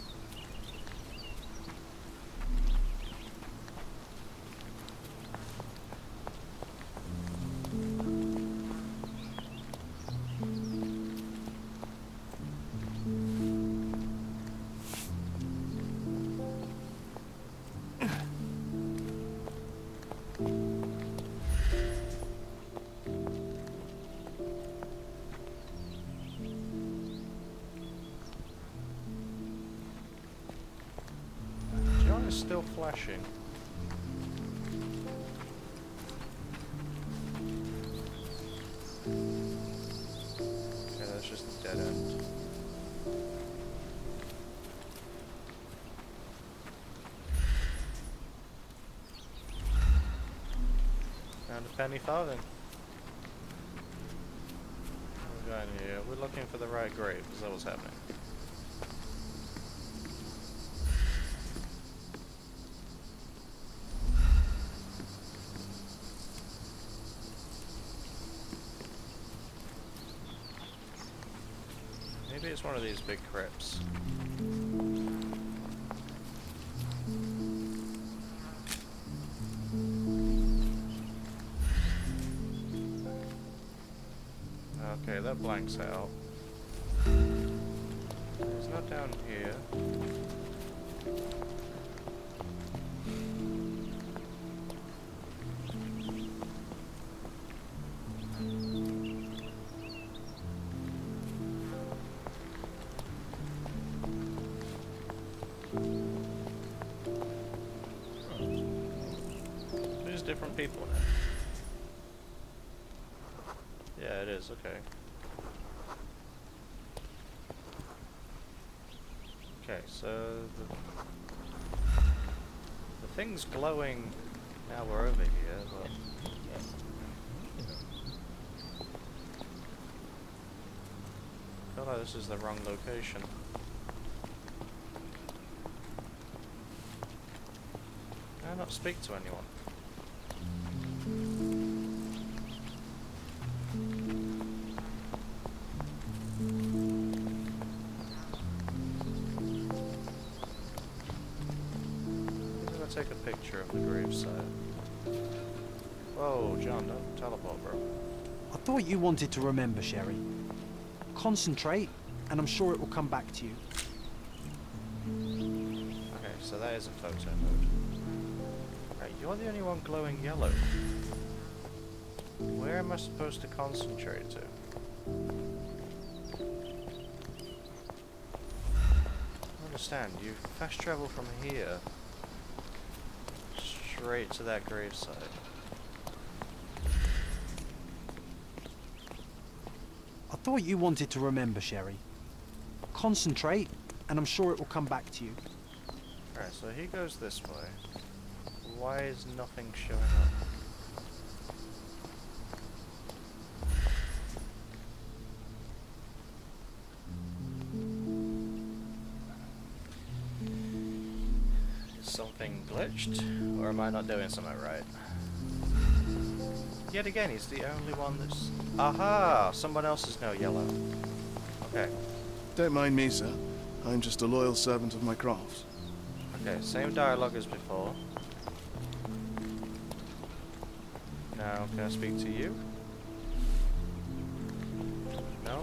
John is still flashing. Okay, that's just a dead end. Found a penny farthing. What are we going here? We're looking for the right grave. Is that what's happening? Maybe it's one of these big crypts. Okay, that blanks out. It's not down here. There's different people in it. Yeah, it is, okay. Okay, so the thing's glowing now we're over here, but I feel like this is the wrong location. Can I not speak to anyone? Take a picture of the gravesite. Whoa, John, don't teleport, bro. I thought you wanted to remember, Sherry. Concentrate, and I'm sure it will come back to you. Okay, so that is a photo mode. Right, you're the only one glowing yellow. Where am I supposed to concentrate to? I understand, you fast travel from here straight to that gravesite. thought you wanted to remember, Sherry. Concentrate, and I'm sure it will come back to you. Alright, so he goes this way. Why is nothing showing up? Is something glitched? Or am I not doing something right? Yet again, he's the only one that's... Aha! Someone else is now yellow. Okay. Don't mind me, sir. I'm just a loyal servant of my crafts. Okay, same dialogue as before. Now, can I speak to you? No?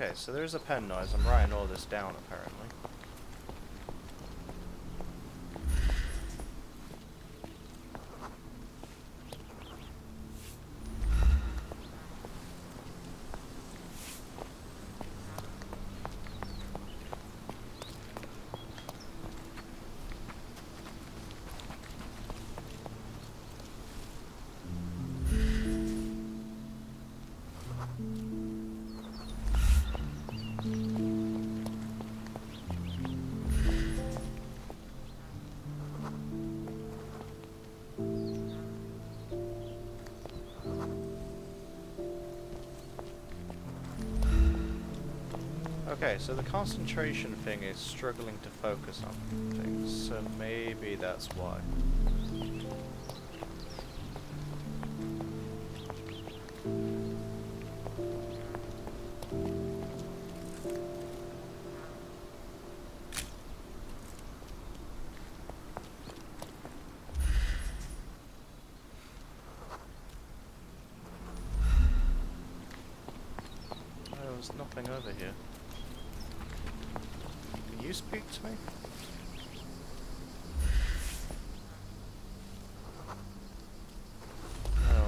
Okay, so there's a pen noise. I'm writing all this down, apparently. Okay, so the concentration thing is struggling to focus on things, so maybe that's why. There's nothing over here. Can you speak to me? No.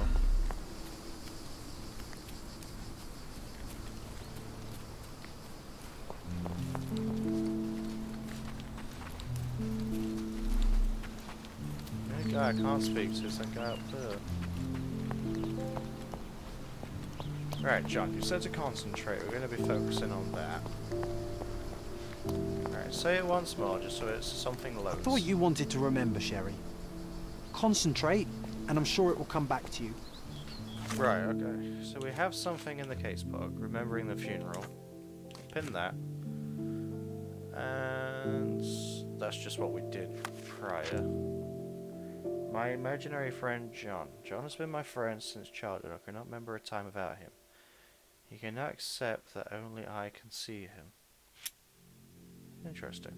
The guy I can't speak to is that guy up there. Right, John, you said to concentrate. We're going to be focusing on that. Alright, say it once more, just so it's something loads. I thought you wanted to remember, Sherry. Concentrate, and I'm sure it will come back to you. Right, okay. So we have something in the case book, remembering the funeral. Pin that. And that's just what we did prior. My imaginary friend, John. John has been my friend since childhood. I cannot remember a time without him. He cannot accept that only I can see him. Interesting.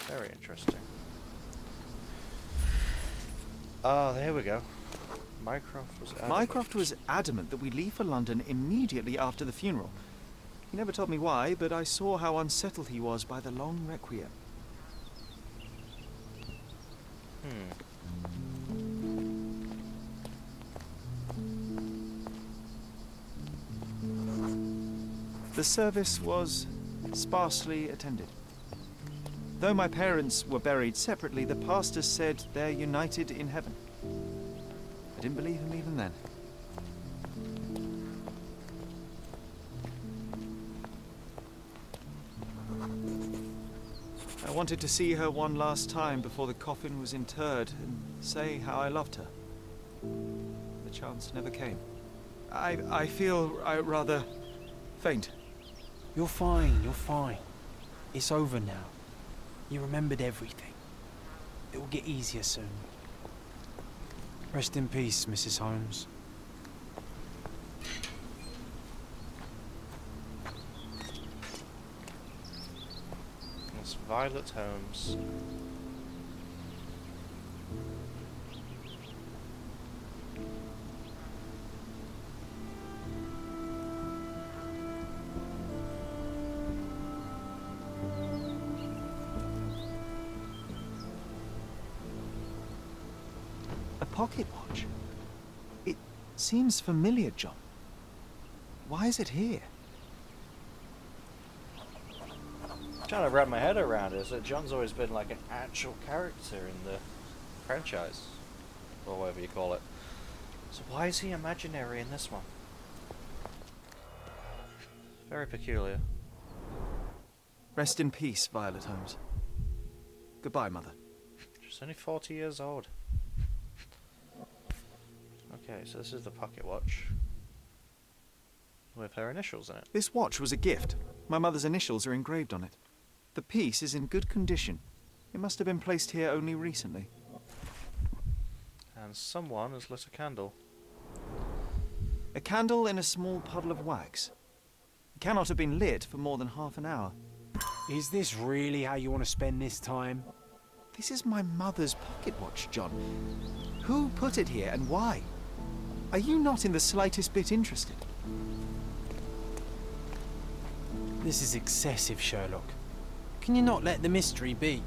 Very interesting. Oh, there we go. Mycroft was adamant that we leave for London immediately after the funeral. He never told me why, but I saw how unsettled he was by the long requiem. The service was sparsely attended. Though my parents were buried separately, the pastor said they're united in heaven. I didn't believe him even then. I wanted to see her one last time before the coffin was interred and say how I loved her. The chance never came. I feel rather faint. You're fine, you're fine. It's over now. You remembered everything. It will get easier soon. Rest in peace, Mrs. Holmes. It's Violet Holmes. Pocket watch? It seems familiar, John. Why is it here? trying to wrap my head around it. So John's always been like an actual character in the franchise, or whatever you call it. So why is he imaginary in this one? Very peculiar. Rest in peace, Violet Holmes. Goodbye, Mother. She's only 40 years old. Okay, so this is the pocket watch with her initials in it. This watch was a gift. My mother's initials are engraved on it. The piece is in good condition. It must have been placed here only recently. And someone has lit a candle. A candle in a small puddle of wax. It cannot have been lit for more than half an hour. Is this really how you want to spend this time? This is my mother's pocket watch, John. Who put it here and why? Are you not in the slightest bit interested? This is excessive, Sherlock. Can you not let the mystery be?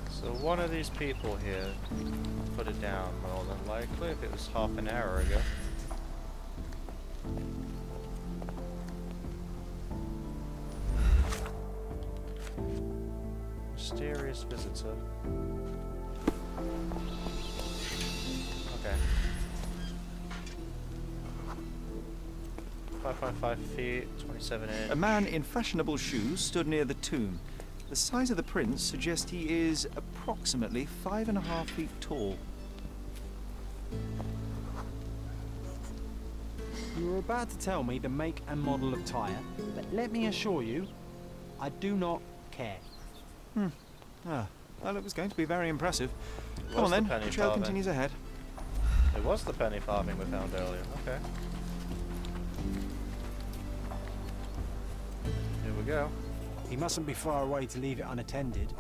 So one of these people here put it down more than likely if it was half an hour ago. Mysterious visitor. Okay. 5.5 feet, 27 inch. A man in fashionable shoes stood near the tomb. The size of the prints suggests he is approximately 5.5 feet tall. You were about to tell me the make and model of tyre, but let me assure you, I do not care. Well, it was going to be very impressive. It Come on was the then, penny the trail farthing. continues ahead. It was the penny farthing we found earlier. Okay. Here we go. He mustn't be far away to leave it unattended.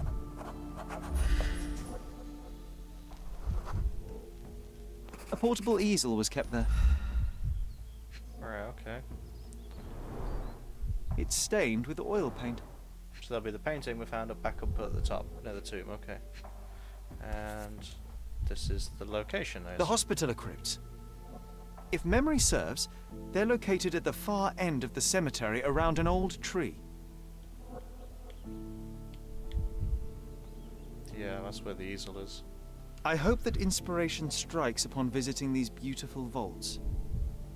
A portable easel was kept there. Alright, okay. It's stained with oil paint. So that'll be the painting we found back up at the top near the tomb. Okay. And this is the location. The Hospitaller crypts. If memory serves, they're located at the far end of the cemetery around an old tree. Yeah, that's where the easel is. I hope that inspiration strikes upon visiting these beautiful vaults.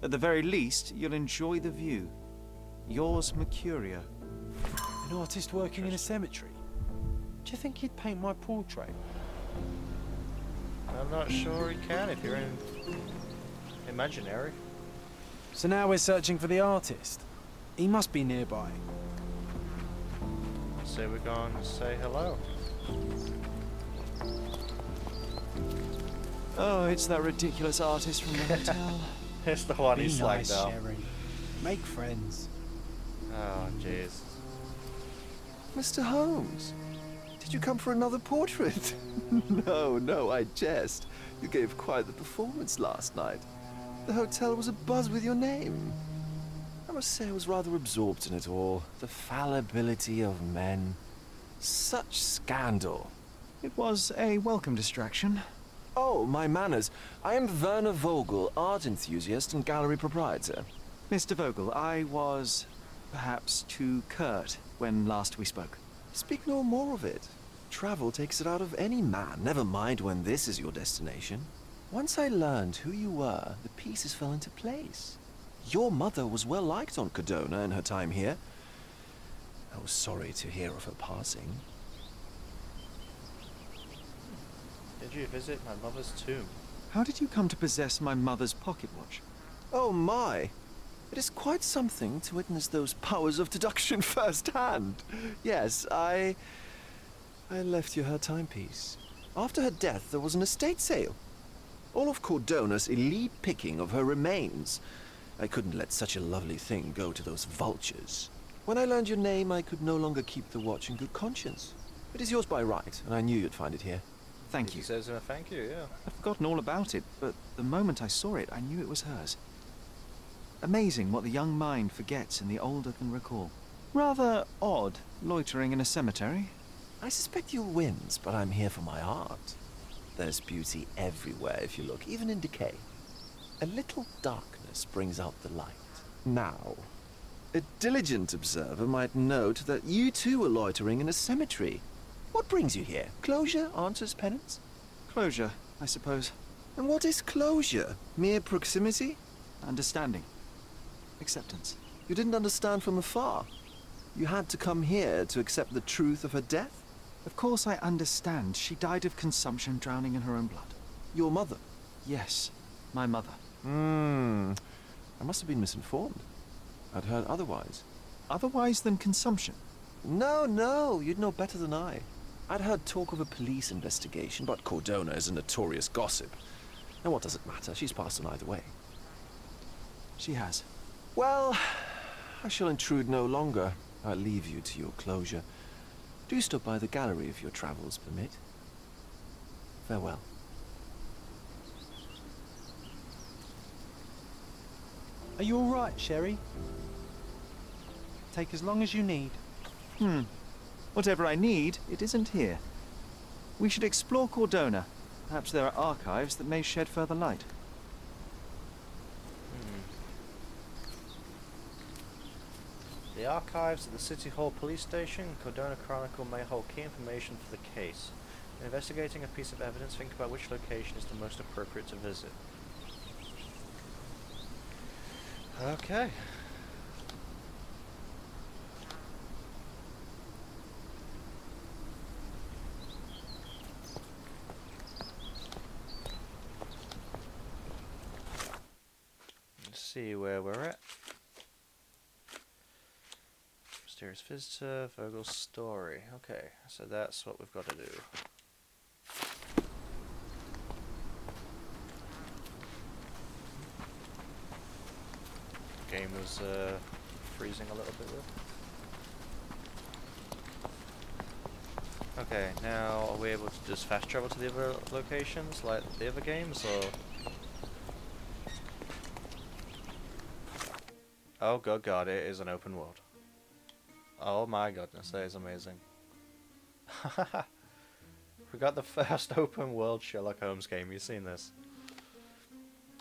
At the very least, you'll enjoy the view. Yours, Mercurio. An artist working in a cemetery? Do you think he'd paint my portrait? I'm not sure he can if you're in imaginary. So now we're searching for the artist. He must be nearby. So we're going to say hello. Oh, it's that ridiculous artist from the hotel. It's the one Be he's nice, slagged off. Sherry. Make friends. Oh, jeez. Mr. Holmes, did you come for another portrait? No, I jest. You gave quite the performance last night. The hotel was abuzz with your name. I must say I was rather absorbed in it all. The fallibility of men. Such scandal. It was a welcome distraction. Oh, my manners. I am Werner Vogel, art enthusiast and gallery proprietor. Mr. Vogel, I was perhaps too curt when last we spoke. Speak no more of it. Travel takes it out of any man, never mind when this is your destination. Once I learned who you were, the pieces fell into place. Your mother was well liked on Cordona in her time here. I was sorry to hear of her passing. Did you visit my mother's tomb? How did you come to possess my mother's pocket watch? Oh my! It is quite something to witness those powers of deduction firsthand. Yes, I left you her timepiece. After her death, there was an estate sale. All of Cordona's elite picking of her remains. I couldn't let such a lovely thing go to those vultures. When I learned your name, I could no longer keep the watch in good conscience. It is yours by right, and I knew you'd find it here. Thank you. He says a thank you, yeah. I'd forgotten all about it, but the moment I saw it, I knew it was hers. Amazing what the young mind forgets and the older can recall. Rather odd, loitering in a cemetery. I suspect you'll wins, but I'm here for my art. There's beauty everywhere if you look, even in decay. A little darkness brings out the light. Now, a diligent observer might note that you too are loitering in a cemetery. What brings you here? Closure answers penance? Closure, I suppose. And what is closure? Mere proximity? Understanding. Acceptance. You didn't understand from afar. You had to come here to accept the truth of her death? Of course I understand. She died of consumption, drowning in her own blood. Your mother? Yes, my mother. I must have been misinformed. I'd heard otherwise. Otherwise than consumption? No, you'd know better than I. I'd heard talk of a police investigation, but Cordona is a notorious gossip. And what does it matter? She's passed on either way. She has. Well, I shall intrude no longer. I'll leave you to your closure. Do stop by the gallery if your travels permit. Farewell. Are you all right, Sherry? Take as long as you need. Whatever I need, it isn't here. We should explore Cordona. Perhaps there are archives that may shed further light. The archives at the City Hall Police Station, Cordona Chronicle, may hold key information for the case. In investigating a piece of evidence, think about which location is the most appropriate to visit. Okay. Let's see where we're at. Mysterious visitor, Vogel's story. Okay, so that's what we've got to do. Game was freezing a little bit there. Okay, now are we able to just fast travel to the other locations like the other games, or? Oh good god, it is an open world. Oh my goodness, that is amazing. We got the first open world Sherlock Holmes game, you've seen this.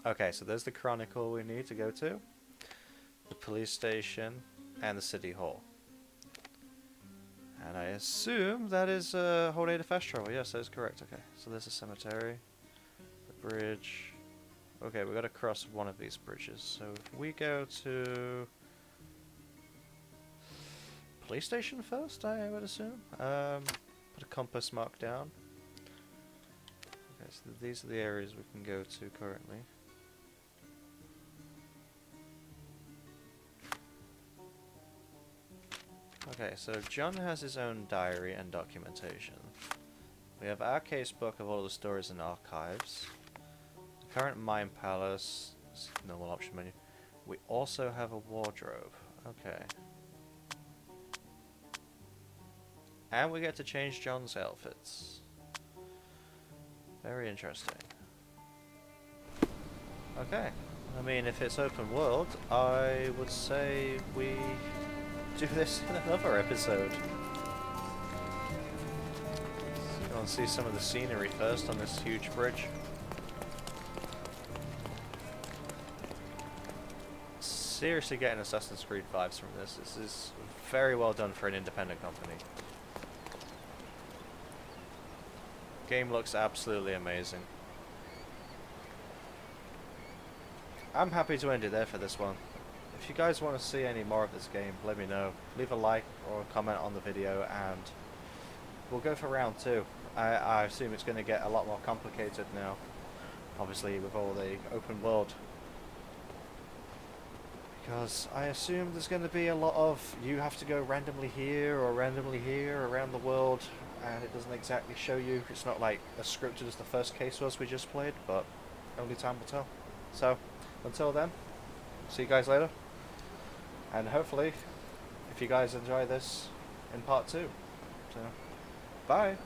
Okay, so there's the Chronicle we need to go to. The police station and the City Hall. And I assume that is whole day to fast travel. Yes, that is correct. Okay, so there's a cemetery, the bridge. Okay, we got to cross one of these bridges. So if we go to police station first, I would assume. Put a compass mark down. Okay, so these are the areas we can go to currently. Okay, so John has his own diary and documentation. We have our casebook of all the stories and archives. The current mine palace, normal option menu. We also have a wardrobe. Okay. And we get to change John's outfits. Very interesting. Okay. I mean, if it's open world, I would say we do this in another episode. So you want to see some of the scenery first on this huge bridge. Seriously getting Assassin's Creed vibes from this. This is very well done for an independent company. Game looks absolutely amazing. I'm happy to end it there for this one. If you guys want to see any more of this game, let me know. Leave a like or a comment on the video and we'll go for round 2. I assume it's going to get a lot more complicated now. Obviously with all the open world. Because I assume there's going to be a lot of you have to go randomly here or randomly here around the world, and it doesn't exactly show you. It's not like as scripted as the first case was we just played, but only time will tell. So until then, see you guys later, and hopefully if you guys enjoy this in part 2. So bye.